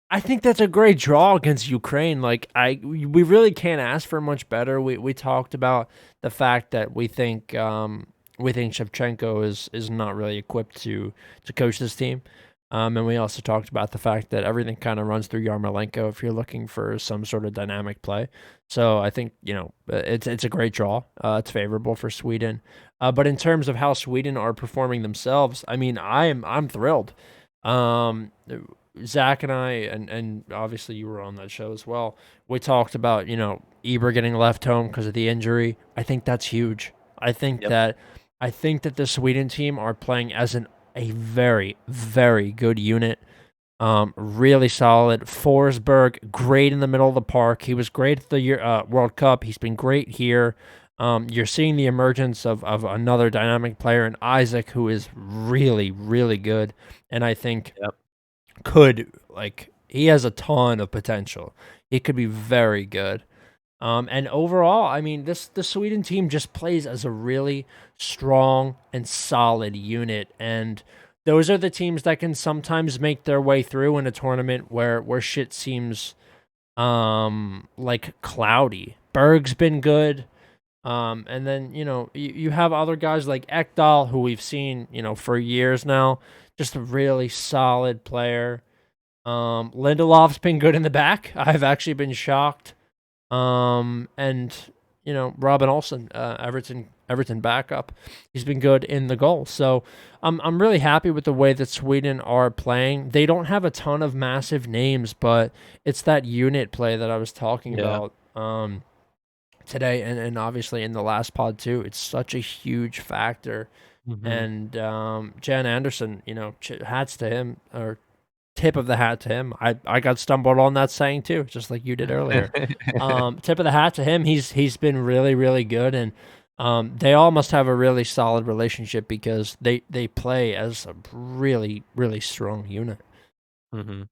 I think that's a great draw against Ukraine. Like we really can't ask for much better. We talked about the fact that we think Shevchenko is not really equipped to coach this team. And we also talked about the fact that everything kind of runs through Yarmolenko if you're looking for some sort of dynamic play. So I think it's a great draw. It's favorable for Sweden. But in terms of how Sweden are performing themselves, I mean, I'm thrilled. Um, Zach and I, and obviously you were on that show as well. We talked about Eber getting left home because of the injury. I think that's huge. I think Yep. that I think that the Sweden team are playing as a very very good unit. Really solid. Forsberg, great in the middle of the park. He was great at the World Cup. He's been great here. You're seeing the emergence of another dynamic player in Isaac, who is really, really good. And I think Yep. he has a ton of potential. He could be very good. And overall, I mean, the Sweden team just plays as a really strong and solid unit, and those are the teams that can sometimes make their way through in a tournament where shit seems like cloudy. Berg's been good. And then, you have other guys like Ekdal, who we've seen, for years now, just a really solid player. Lindelof's been good in the back. I've actually been shocked. And Robin Olsen, Everton backup, he's been good in the goal. So I'm really happy with the way that Sweden are playing. They don't have a ton of massive names, but it's that unit play that I was talking Yeah. about. Today and obviously in the last pod too. It's such a huge factor. Hmm. And Jan Anderson, hats to him, or tip of the hat to him. I got stumbled on that saying too, just like you did earlier. Tip of the hat to him. He's been really really good, and they all must have a really solid relationship because they play as a really really strong unit. Hmm.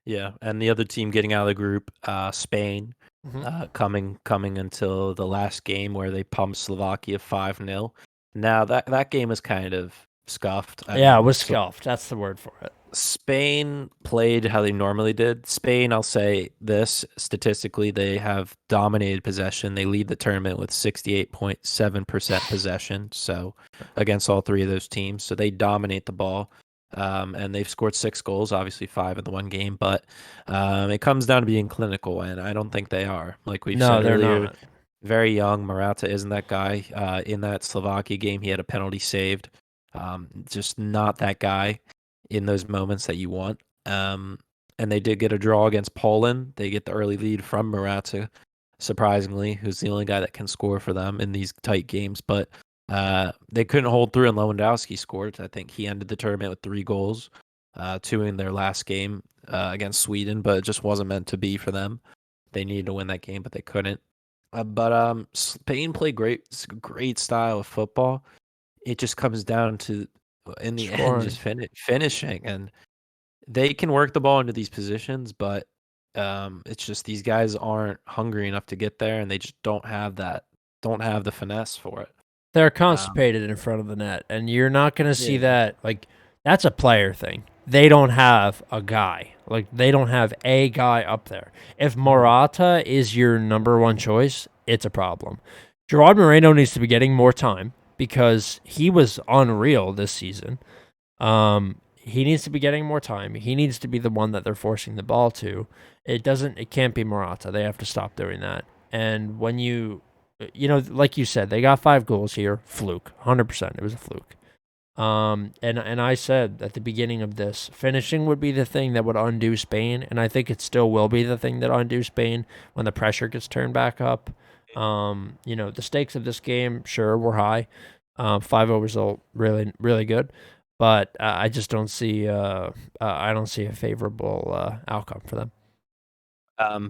Yeah, and the other team getting out of the group, Spain, Hmm. coming until the last game where they pumped Slovakia 5-0. Now that game is kind of scuffed. I Yeah, it mean, was so scuffed. That's the word for it. Spain played how they normally did. Spain, I'll say this, statistically, they have dominated possession. They lead the tournament with 68.7% possession, so against all three of those teams. So they dominate the ball. And they've scored 6 goals, obviously 5 in the one game, but it comes down to being clinical, and I don't think they are. Like we've No, said they're earlier, not. very young. Morata isn't that guy. In that Slovakia game, he had a penalty saved. Just not that guy in those moments that you want. And they did get a draw against Poland. They get the early lead from Morata, surprisingly, who's the only guy that can score for them in these tight games. But they couldn't hold through, and Lewandowski scored. I think he ended the tournament with 3 goals, 2 in their last game against Sweden, but it just wasn't meant to be for them. They needed to win that game, but they couldn't. But Spain played great, great style of football. It just comes down to, in the end, Scoring. just finishing, and they can work the ball into these positions, but it's just these guys aren't hungry enough to get there, and they just don't have the finesse for it. They're Um, constipated in front of the net, and you're not going to see yeah. that. Like, that's a player thing. They don't have a guy. Like, they don't have a guy up there. If Mhm. Morata is your number one choice, it's a problem. Gerard Moreno needs to be getting more time because he was unreal this season. He needs to be getting more time. He needs to be the one that they're forcing the ball to. It can't be Morata. They have to stop doing that. And when like you said, they got 5 goals here. Fluke. 100%. It was a fluke. And I said at the beginning of this, finishing would be the thing that would undo Spain, and I think it still will be the thing that undo Spain when the pressure gets turned back up. The stakes of this game, sure, were high. 5-0 result, really, really good, but I just don't see. I don't see a favorable outcome for them.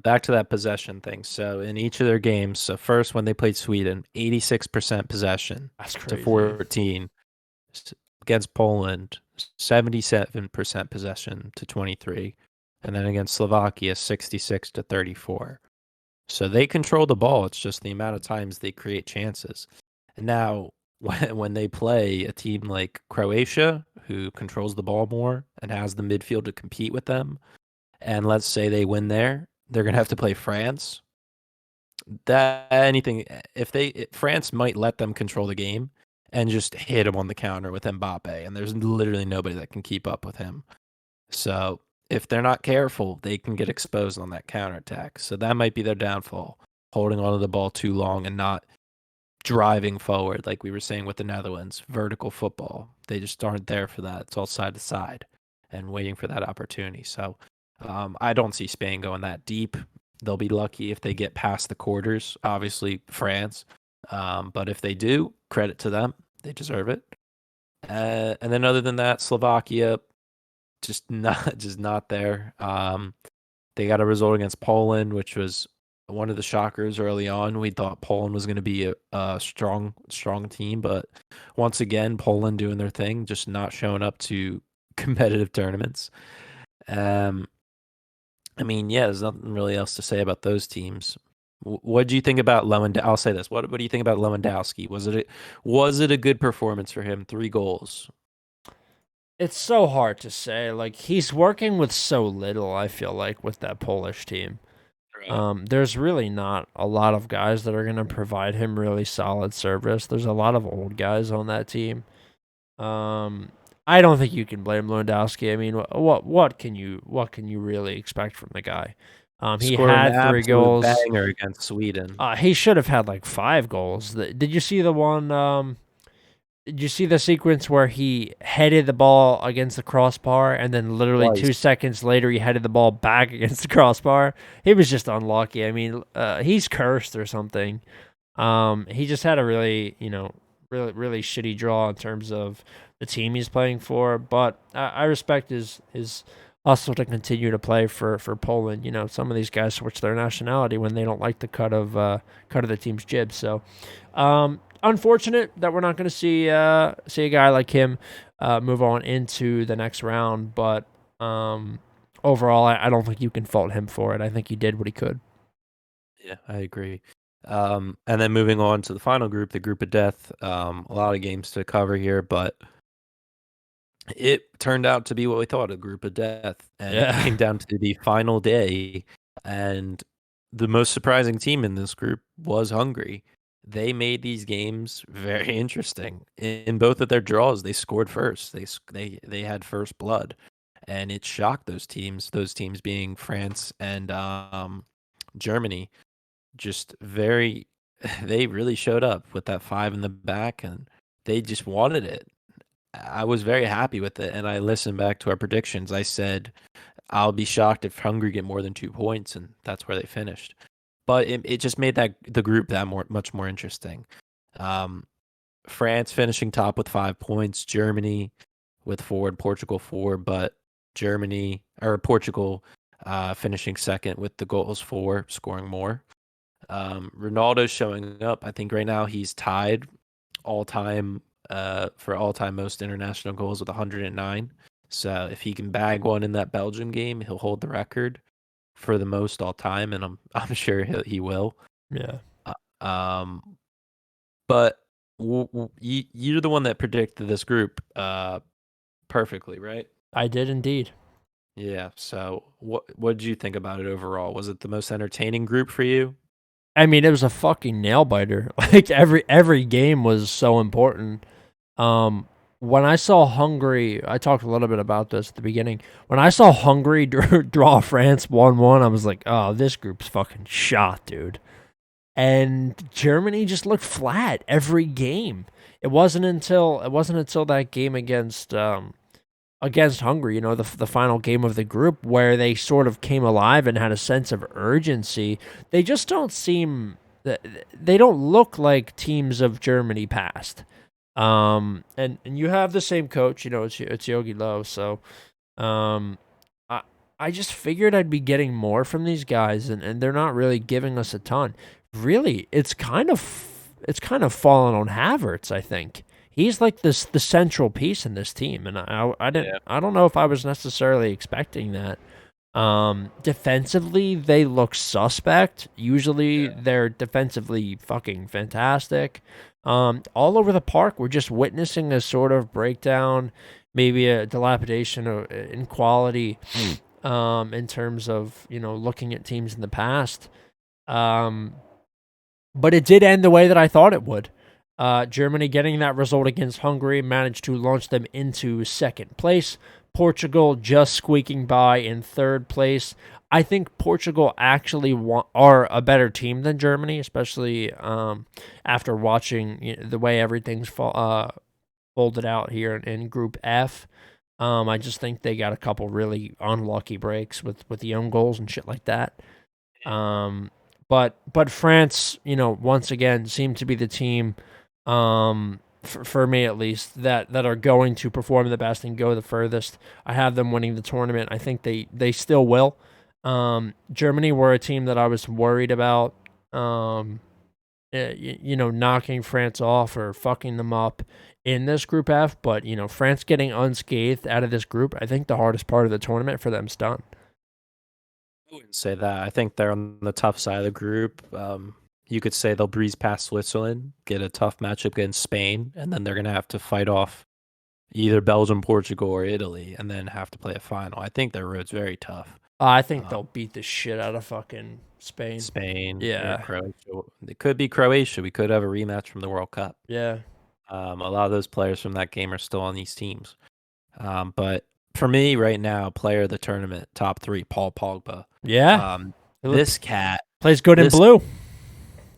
Back to that possession thing. So in each of their games, so first when they played Sweden, 86% possession That's to crazy. 14. Against Poland, 77% possession to 23. And then against Slovakia, 66 to 34. So they control the ball. It's just the amount of times they create chances. And now, when they play a team like Croatia, who controls the ball more and has the midfield to compete with them, and let's say they win there, they're going to have to play France. That anything, France might let them control the game and just hit them on the counter with Mbappe, and there's literally nobody that can keep up with him. So if they're not careful, they can get exposed on that counterattack. So that might be their downfall, holding onto the ball too long and not driving forward, like we were saying with the Netherlands, vertical football. They just aren't there for that. It's all side to side and waiting for that opportunity. So I don't see Spain going that deep. They'll be lucky if they get past the quarters, obviously, France. But if they do, credit to them. They deserve it. And then other than that, Slovakia, just not there. They got a result against Poland, which was one of the shockers early on. We thought Poland was going to be a strong team, but once again, Poland doing their thing, just not showing up to competitive tournaments. Um, I mean, yeah, there's nothing really else to say about those teams. What do you think about Lewandowski? I'll say this. What do you think about Lewandowski? Was it a good performance for him? 3 goals. It's so hard to say. Like, he's working with so little, I feel like, with that Polish team. Right. There's really not a lot of guys that are going to provide him really solid service. There's a lot of old guys on that team. Um, I don't think you can blame Lewandowski. I mean, what can you really expect from the guy? He Scored an had three absolute goals. banger against Sweden. He should have had like 5 goals. Did you see the one? Did you see the sequence where he headed the ball against the crossbar and then literally Twice. 2 seconds later he headed the ball back against the crossbar? He was just unlucky. I mean, he's cursed or something. He just had a really, really shitty draw in terms of the team he's playing for. But I respect his hustle to continue to play for Poland. Some of these guys switch their nationality when they don't like the cut of the team's jib. So, unfortunate that we're not going to see a guy like him move on into the next round. But overall, I don't think you can fault him for it. I think he did what he could. Yeah, I agree. And then moving on to the final group, the group of death. A lot of games to cover here, but it turned out to be what we thought, a group of death. And it Yeah. came down to the final day. And the most surprising team in this group was Hungary. They made these games very interesting. In both of their draws, they scored first. They had first blood. And it shocked those teams being France and Germany. Just very they really showed up with that 5 in the back, and they just wanted it. I was very happy with it, and I listened back to our predictions. I said, "I'll be shocked if Hungary get more than 2 points," and that's where they finished. But it just made the group that much more interesting. Um, France finishing top with 5 points, Germany with 4, and Portugal 4, but Portugal finishing second with the goals for, scoring more. Ronaldo's showing up. I think right now he's tied all time for all time most international goals with 109. So if he can bag one in that Belgium game, he'll hold the record for the most all time, and I'm sure he will. Yeah. Um, but you're the one that predicted this group perfectly, right? I did indeed. Yeah. So what did you think about it overall? Was it the most entertaining group for you? I mean, it was a fucking nail biter. Like every game was so important. Um, when I saw Hungary, I talked a little bit about this at the beginning. When I saw Hungary draw France 1-1, I was like, "Oh, this group's fucking shot, dude." And Germany just looked flat every game. It wasn't until that game against Hungary, the final game of the group, where they sort of came alive and had a sense of urgency. They just don't seem they don't look like teams of Germany past. And you have the same coach, it's Yogi Low, so um I I just figured I'd be getting more from these guys, and they're not really giving us a ton. Really, it's kind of fallen on Havertz, I think. He's like the central piece in this team, and Yeah. I don't know if I was necessarily expecting that. Defensively, they look suspect. Usually, Yeah. they're defensively fucking fantastic. All over the park, we're just witnessing a sort of breakdown, maybe a dilapidation in quality, in terms of looking at teams in the past. Um, but it did end the way that I thought it would. Germany getting that result against Hungary managed to launch them into second place. Portugal just squeaking by in third place. I think Portugal actually are a better team than Germany, especially after watching the way everything's folded out here in Group F. I just think they got a couple really unlucky breaks with the own goals and shit like that. Um, but France, once again, seemed to be the team, for me at least, that are going to perform the best and go the furthest. I have them winning the tournament. I think they still will. Germany were a team that I was worried about, knocking France off or fucking them up in this Group F. But France getting unscathed out of this group, I think the hardest part of the tournament for them's done. I wouldn't say that. I think they're on the tough side of the group. You could say they'll breeze past Switzerland, get a tough matchup against Spain, and then they're going to have to fight off either Belgium, Portugal, or Italy, and then have to play a final. I think their road's very tough. I think Um, they'll beat the shit out of fucking Spain. Spain, or Yeah. Croatia. It could be Croatia. We could have a rematch from the World Cup. Yeah. A lot of those players from that game are still on these teams. But for me right now, player of the tournament, top 3, Paul Pogba. Yeah. This cat, Plays good in this blue.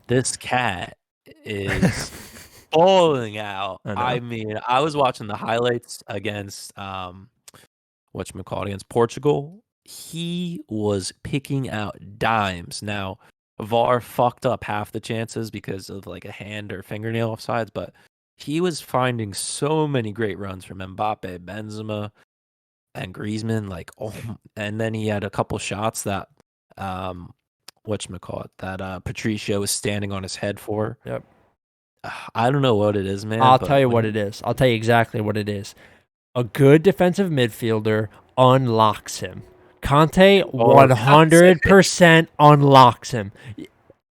this cat is balling out. I know. I mean, I was watching the highlights against whatchamacallit, against Portugal. He was picking out dimes. Now, VAR fucked up half the chances because of like a hand or fingernail offsides, but he was finding so many great runs from Mbappe, Benzema, and Griezmann. Like, oh, and then he had a couple shots that whatchamacallit, that Patricio was standing on his head for. Yep. I don't know what it is, man, I'll tell but you what it is. I'll tell you exactly what it is. A good defensive midfielder unlocks him. Conte oh, that's it. 100% unlocks him.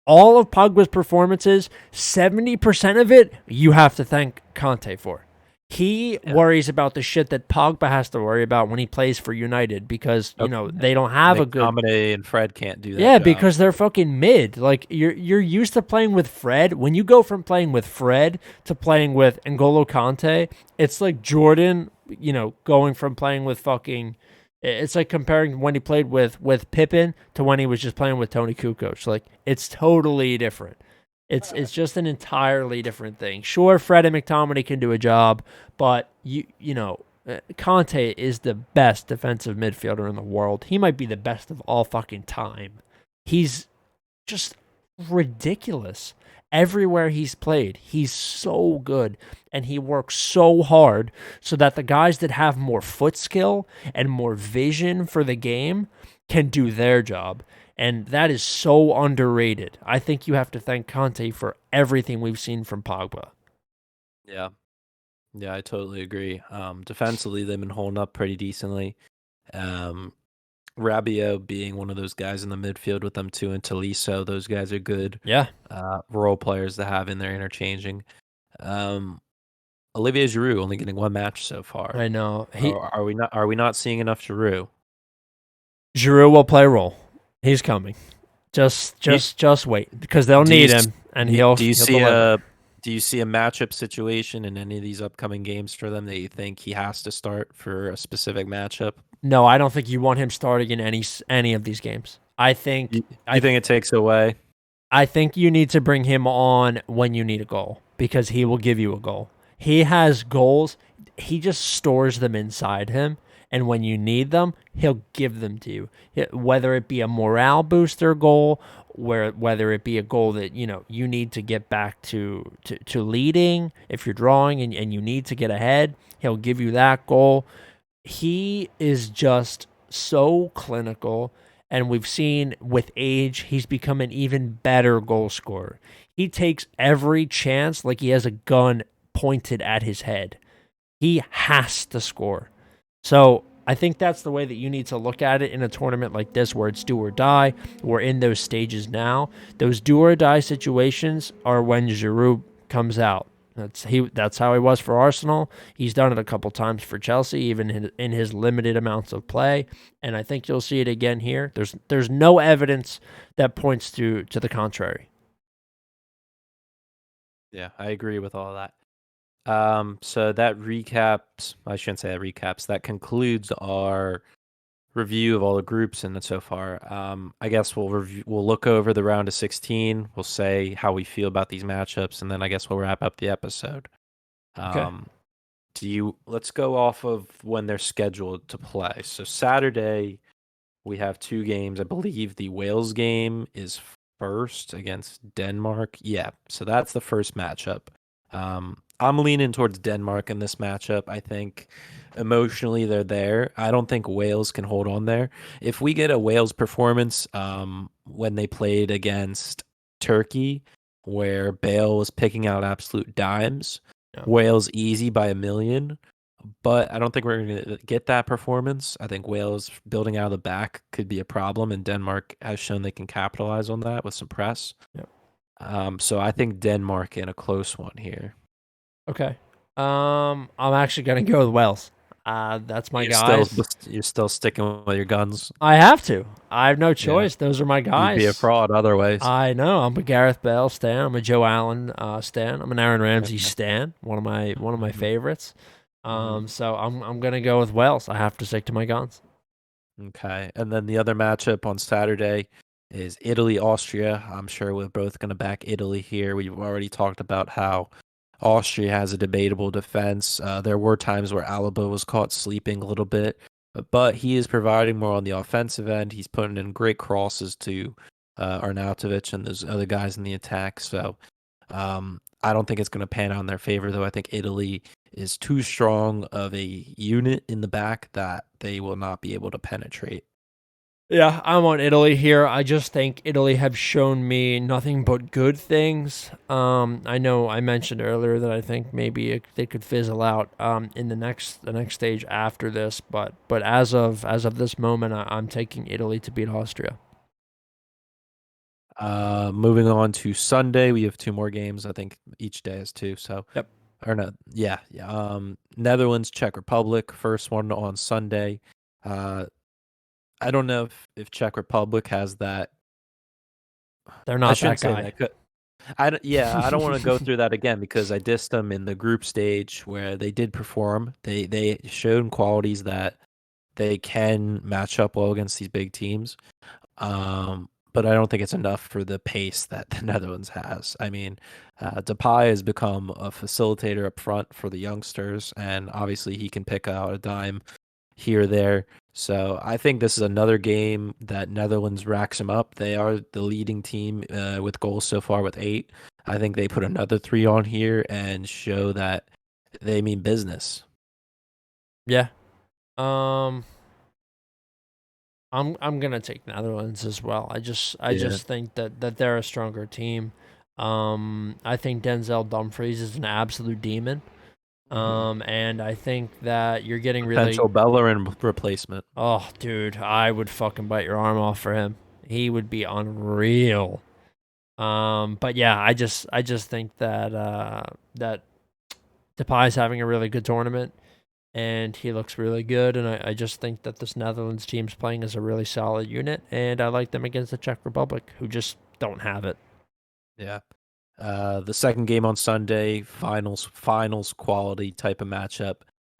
All of Pogba's performances, 70% of it, you have to thank Conte for. He Yeah. worries about the shit that Pogba has to worry about when he plays for United because, they don't have a good... McTominay and Fred can't do that Yeah, job. because they're fucking mid. Like you're used to playing with Fred. When you go from playing with Fred to playing with N'Golo Kante, it's like Jordan, going from playing with fucking... It's like comparing when he played with Pippen to when he was just playing with Tony Kukoc. Like it's totally different. It's just an entirely different thing. Sure, Fred and McTominay can do a job, but Conte is the best defensive midfielder in the world. He might be the best of all fucking time. He's just ridiculous. Everywhere he's played, he's so good, and he works so hard so that the guys that have more foot skill and more vision for the game can do their job. And that is so underrated. I think you have to thank Conte for everything we've seen from Pogba. Yeah. Yeah, I totally agree. Defensively, they've been holding up pretty decently. Rabiot being one of those guys in the midfield with them too, and Tolisso, those guys are good Yeah. role players to have in there interchanging. Olivier Giroud only getting 1 match so far. I know. Are we not seeing enough Giroud? Giroud will play a role. He's coming. Just wait because they'll need him, and he'll deliver. Do you see a matchup situation in any of these upcoming games for them that you think he has to start for a specific matchup? No, I don't think you want him starting in any of these games. I think You think it takes away? I think you need to bring him on when you need a goal because he will give you a goal. He has goals. He just stores them inside him. And when you need them, he'll give them to you. Whether it be a morale booster goal, whether it be a goal that you need to get back to leading if you're drawing and you need to get ahead, he'll give you that goal. He is just so clinical, and we've seen with age, he's become an even better goal scorer. He takes every chance like he has a gun pointed at his head. He has to score. So I think that's the way that you need to look at it in a tournament like this where it's do or die. We're in those stages now. Those do or die situations are when Giroud comes out. That's how he was for Arsenal. He's done it a couple times for Chelsea, even in his limited amounts of play. And I think you'll see it again here. There's no evidence that points to the contrary. Yeah, I agree with all of that. So that recaps, I shouldn't say that recaps, that concludes our review of all the groups and so far. I guess we'll look over the round of 16. We'll say how we feel about these matchups, and then I guess we'll wrap up the episode. Okay. Let's go off of when they're scheduled to play. So Saturday, we have 2 games. I believe the Wales game is first against Denmark. Yeah, so that's the first matchup. I'm leaning towards Denmark in this matchup. I think emotionally they're there. I don't think Wales can hold on there. If we get a Wales performance when they played against Turkey, where Bale was picking out absolute dimes, Yeah. Wales easy by 1 million. But I don't think we're going to get that performance. I think Wales building out of the back could be a problem, and Denmark has shown they can capitalize on that with some press. Yep. So I think Denmark in a close one here. Okay. I'm actually gonna go with Wales. That's my You're still guys. you're still sticking with your guns. I have to. I have no Yeah, choice. Those are my you'd be a guys. fraud otherwise. I know. I'm a Gareth Bale stan. I'm a Joe Allen stan. I'm an Aaron Ramsey Okay. stan. One of my Mhm, favorites. mhm. So I'm gonna go with Wales. I have to stick to my guns. Okay. And then the other matchup on Saturday is Italy Austria. I'm sure we're both going to back Italy here. We've already talked about how Austria has a debatable defense. There were times where Alaba was caught sleeping a little bit, but he is providing more on the offensive end. He's putting in great crosses to Arnautovic and those other guys in the attack. So I don't think it's going to pan out in their favor, though. I think Italy is too strong of a unit in the back that they will not be able to penetrate. Yeah, I'm on Italy here. I just think Italy have shown me nothing but good things. I know I mentioned earlier that I think maybe they could fizzle out in the next stage after this, but as of this moment, I'm taking Italy to beat Austria. Moving on to Sunday, we have two more games. I think each day has two. So, Yep. or no, yeah, yeah. Netherlands, Czech Republic, first one on Sunday. Uh, I don't know if Czech Republic has that. They're I not shouldn't that say guy. that. Yeah, I don't want to go through that again because I dissed them in the group stage where they did perform. They showed qualities that they can match up well against these big teams. But I don't think it's enough for the pace that the Netherlands has. I mean, Depay has become a facilitator up front for the youngsters, and obviously he can pick out a dime here or there. So I think this is another game that Netherlands racks them up. They are the leading team with goals so far with 8. I think they put another 3 on here and show that they mean business. Yeah. Um, I'm gonna take Netherlands as well. I Yeah. just think that they're a stronger team. I think Denzel Dumfries is an absolute demon. Mhm. And I think that you're getting really. Potential Bellerin replacement. Oh, dude, I would fucking bite your arm off for him. He would be unreal. But yeah, I just think that Depay's having a really good tournament, and he looks really good. And I just think that this Netherlands team's playing as a really solid unit, and I like them against the Czech Republic, who just don't have it. Yeah. The second game on Sunday, finals quality type of matchup.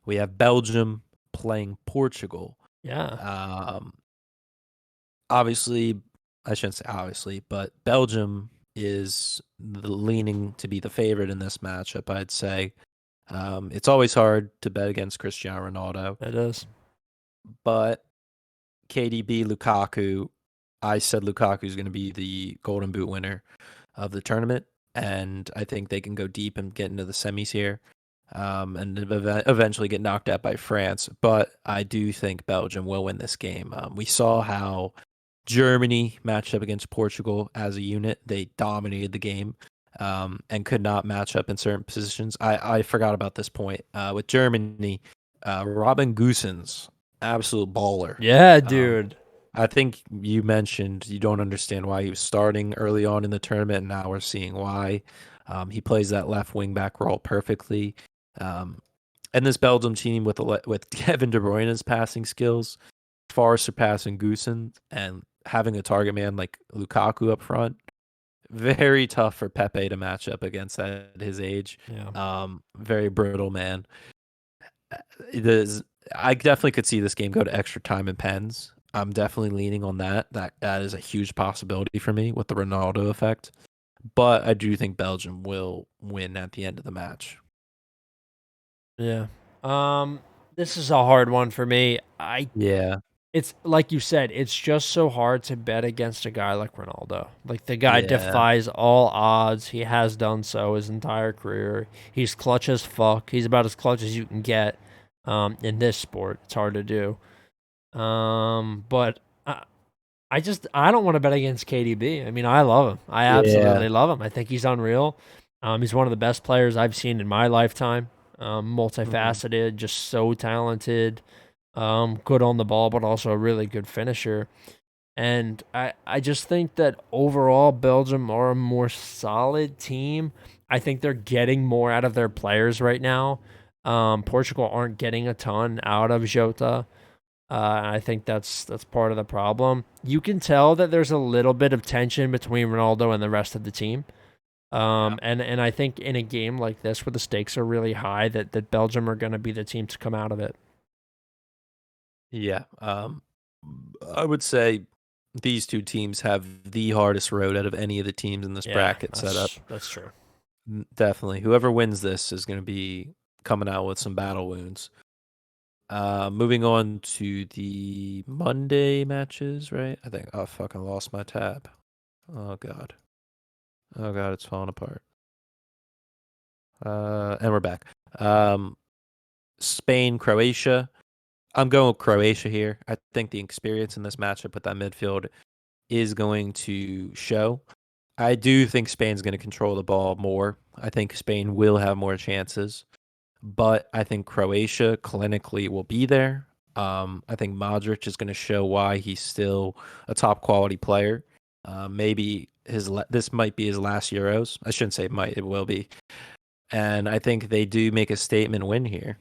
We have Belgium playing Portugal. Yeah, Um, Obviously, I shouldn't say obviously, but Belgium is leaning to be the favorite in this matchup. I'd say it's always hard to bet against Cristiano Ronaldo, it is. but KDB, Lukaku. I said Lukaku is going to be the Golden Boot winner of the tournament, and I think they can go deep and get into the semis here, and eventually get knocked out by France. But I do think Belgium will win this game. We saw how Germany matched up against Portugal as a unit. They dominated the game, and could not match up in certain positions. I forgot about this point. With Germany, Robin Gosens, absolute baller. Yeah, Um, dude. I think you mentioned you don't understand why he was starting early on in the tournament, and now we're seeing why. He plays that left wing back role perfectly. Um, and this Belgium team with Kevin De Bruyne's passing skills far surpassing Goosen and having a target man like Lukaku up front, very tough for Pepe to match up against at his age. Yeah. Very brittle man. It is. I definitely could see this game go to extra time and pens. I'm definitely leaning on that. That is a huge possibility for me with the Ronaldo effect. But I do think Belgium will win at the end of the match. Yeah. Um, this is a hard one for me. Yeah, It's like you said, it's just so hard to bet against a guy like Ronaldo. Like the guy yeah, defies all odds. He has done so his entire career. He's clutch as fuck. He's about as clutch as you can get in this sport. It's hard to do. But I don't want to bet against KDB. I mean, I love him. I yeah. absolutely love him. I think he's unreal. He's one of the best players I've seen in my lifetime. Hmm. Multifaceted, just so talented. Good on the ball, but also a really good finisher. And I just think that overall, Belgium are a more solid team. I think they're getting more out of their players right now. Portugal aren't getting a ton out of Jota. I think that's part of the problem. You can tell that there's a little bit of tension between Ronaldo and the rest of the team. Yeah. And I think in a game like this where the stakes are really high, that Belgium are going to be the team to come out of it. Yeah. I would say these two teams have the hardest road out of any of the teams in this Yeah, bracket setup. that's true. Definitely. Whoever wins this is going to be coming out with some battle wounds. Moving on to the Monday matches, right? I think I fucking lost my tab. Oh god. Oh god, it's falling apart. And we're back. Spain, Croatia. I'm going with Croatia here. I think the experience in this matchup with that midfield is going to show. I do think Spain's going to control the ball more. I think Spain will have more chances, but I think Croatia clinically will be there. I think Modric is going to show why he's still a top quality player. Maybe this might be his last Euros. I shouldn't say might, it will be. And I think they do make a statement win here.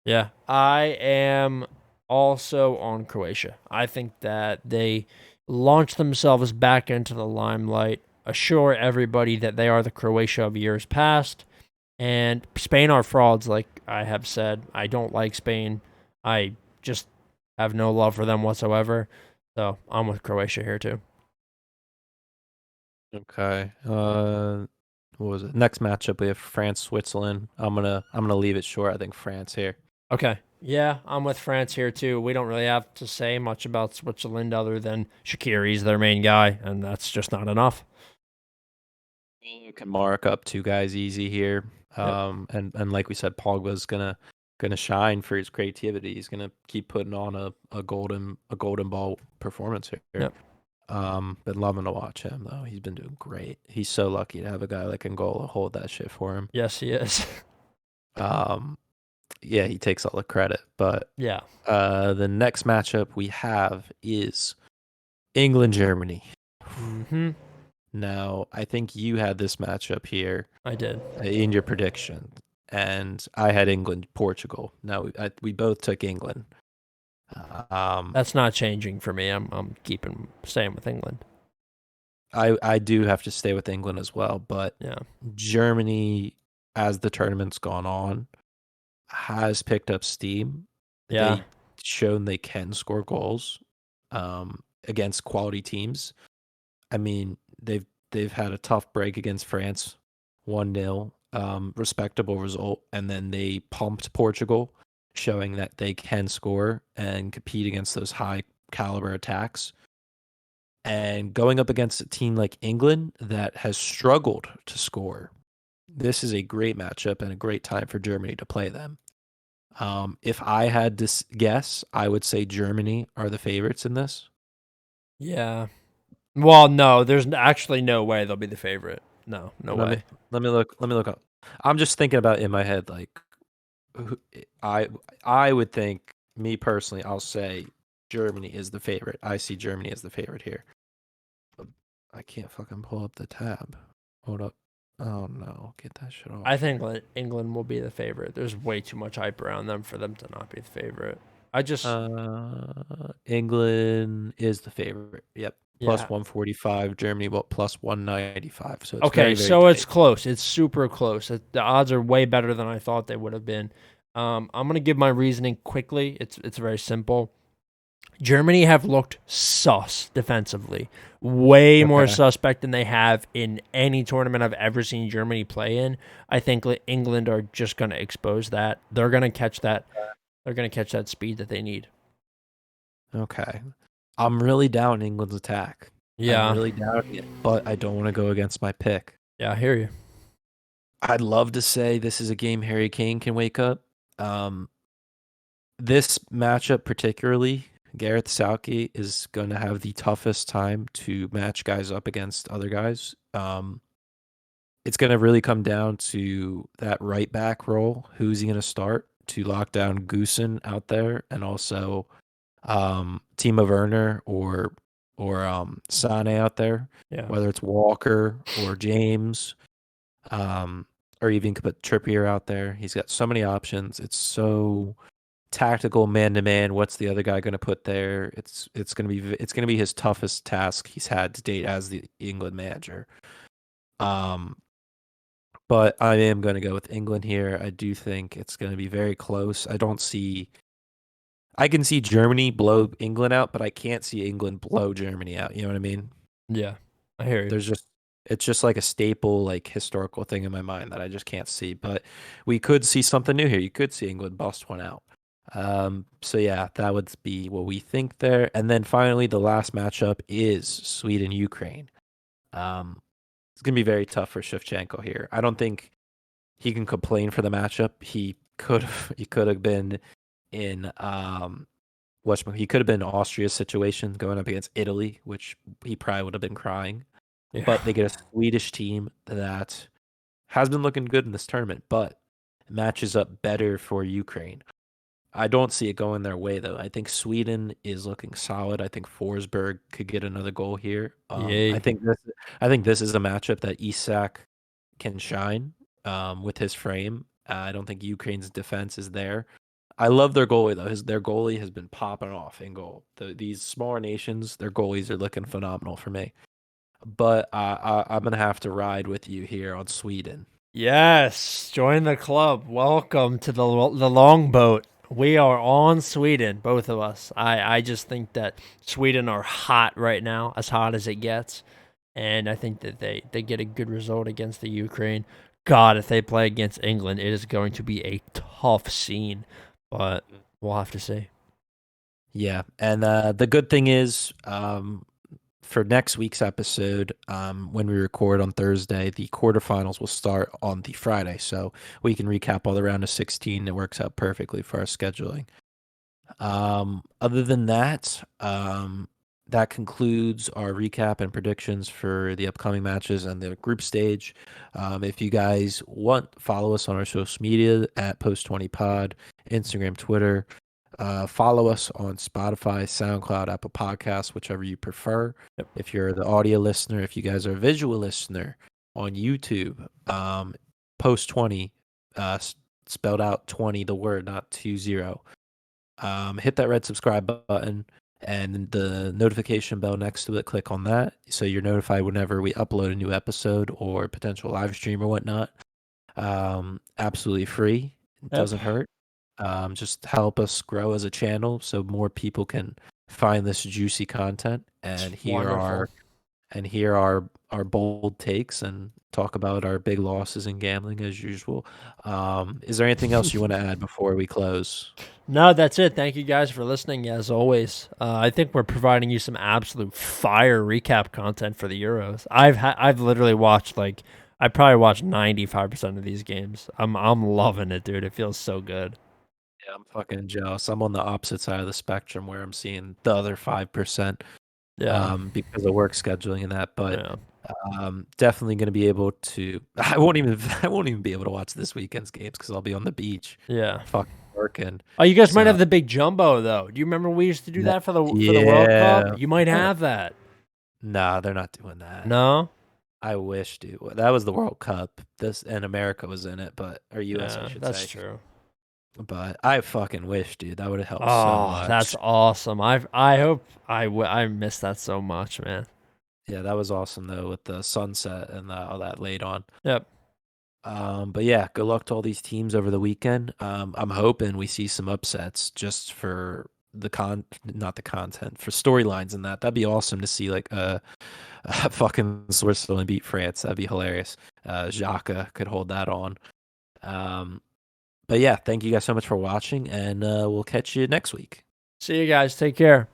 Yeah, I am also on Croatia. I think that they launch themselves back into the limelight, assure everybody that they are the Croatia of years past, and Spain are frauds, like I have said. I don't like Spain. I just have no love for them whatsoever. So I'm with Croatia here too. Okay. What was it? Next matchup we have France Switzerland. I'm gonna leave it short. I think France here. Okay. Yeah, I'm with France here too. We don't really have to say much about Switzerland other than Shaqiri's their main guy, and that's just not enough. You can mark up two guys easy here. Yep. And like we said, Pogba's gonna shine for his creativity. He's gonna keep putting on a golden ball performance here. Yep. Been loving to watch him though. He's been doing great. He's so lucky to have a guy like Angola hold that shit for him. Yes, he is. Um, yeah, he takes all the credit. But Yeah. the next matchup we have is England Germany. Hmm. Now, I think you had this matchup here I did. in your prediction, and I had England Portugal. Now we both took England. Um, That's not changing for me. I'm keeping staying with England. I do have to stay with England as well, but Yeah. Germany, as the tournament's gone on, has picked up steam. Yeah. They shown they can score goals against quality teams. I mean, they've had a tough break against France, 1-0, respectable result, and then they pumped Portugal, showing that they can score and compete against those high caliber attacks. And going up against a team like England that has struggled to score, this is a great matchup and a great time for Germany to play them. If I had to guess, I would say Germany are the favorites in this. Yeah. Well, no, there's actually no way they'll be the favorite. No, no Let me way. let me look up. I'm just thinking about in my head like who- I I would think me personally, I'll say Germany is the favorite. I see Germany as the favorite here. But I can't fucking pull up the tab. Hold up. Oh no, get that shit I off think here. England will be the favorite. There's way too much hype around them for them to not be the favorite. I just England is the favorite. Yep. Plus yeah. 145, Germany plus 195. So it's Okay, very, very so it's tight. close. It's super close. The odds are way better than I thought they would have been. I'm gonna give my reasoning quickly. It's very simple. Germany have looked sus defensively, way more Okay. suspect than they have in any tournament I've ever seen Germany play in. I think England are just going to expose that. They're going to catch that. They're going to catch that speed that they need. Okay. I'm really down England's attack. I'm Yeah, really down it, but I don't want to go against my pick. yeah, I hear you. I'd love to say this is a game Harry Kane can wake up. Um, this matchup particularly, Gareth Southgate is going to have the toughest time to match guys up against other guys. It's going to really come down to that right back role. Who's he going to start to lock down Goosen out there, and also Timo Werner or Sane out there, Yeah, whether it's Walker or James. Um, or even could put Trippier out there. He's got so many options. It's so tactical man to man. What's the other guy going to put there? It's gonna be his toughest task he's had to date as the England manager. Um, but I am going to go with England here. I do think it's going to be very close. I can see Germany blow England out, but I can't see England blow Germany out. You know what I mean? Yeah, I hear you. It's just like a staple, like historical thing in my mind that I just can't see. But we could see something new here. You could see England bust one out. So yeah, that would be what we think there. And then finally, the last matchup is Sweden Ukraine. It's gonna be very tough for Shevchenko here. I don't think he can complain for the matchup. He could have been in he could have been Austria's situation going up against Italy, which he probably would have been crying. Yeah. But they get a Swedish team that has been looking good in this tournament, but matches up better for Ukraine. I don't see it going their way though. I think Sweden is looking solid. I think Forsberg could get another goal here. Yay. I think this is a matchup that Isak can shine with his frame. I don't think Ukraine's defense is there. I love their goalie though. Their goalie has been popping off in goal. These smaller nations, their goalies are looking phenomenal for me. But I'm gonna have to ride with you here on Sweden. Yes, join the club. Welcome to the longboat. We are on Sweden, both of us. I just think that Sweden are hot right now, as hot as it gets, and I think that they get a good result against the Ukraine. God, if they play against England, it is going to be a tough scene, but we'll have to see. Yeah, and the good thing is, for next week's episode, when we record on Thursday, the quarterfinals will start on the Friday, so we can recap all the round of 16. It works out perfectly for our scheduling. Other than that, that concludes our recap and predictions for the upcoming matches and the group stage. If you guys want, follow us on our social media at Post20Pod, Instagram, Twitter. Follow us on Spotify, SoundCloud, Apple Podcasts, whichever you prefer. Yep. If you're the audio listener, if you guys are a visual listener on YouTube, Post20, spelled out 20, the word, not 20. Hit that red subscribe button and the notification bell next to it. Click on that so you're notified whenever we upload a new episode or potential live stream or whatnot. Absolutely free. It doesn't hurt. Just help us grow as a channel so more people can find this juicy content and hear our bold takes and talk about our big losses in gambling as usual. Is there anything else you want to add before we close? No, that's it. Thank you guys for listening, as always. I think we're providing you some absolute fire recap content for the Euros. I've literally watched I probably watched 95% of these games. I'm loving it, dude. It feels so good. Yeah, I'm fucking jealous. I'm on the opposite side of the spectrum where I'm seeing the other 5%. Yeah. Because of work scheduling and that, but Yeah. definitely going to be able to. I won't even be able to watch this weekend's games because I'll be on the beach, Yeah. fucking working. Oh, you guys might So have the big jumbo though. Do you remember we used to do that for the World yeah. Cup? You might have that. Nah, they're not doing that. No. I wish, dude. That was the World Cup. This and America was in it, but or US, I Yeah, should that's say. true. But I fucking wish, dude. That would have helped so Oh, much. that's awesome. I hope I miss that so much, man. Yeah, that was awesome though with the sunset and all that late on. Yep. But yeah, good luck to all these teams over the weekend. I'm hoping we see some upsets just for not the content, for storylines and that. That'd be awesome to see like fucking Switzerland beat France. That'd be hilarious. Xhaka could hold that on. But yeah, thank you guys so much for watching, and we'll catch you next week. See you guys. Take care.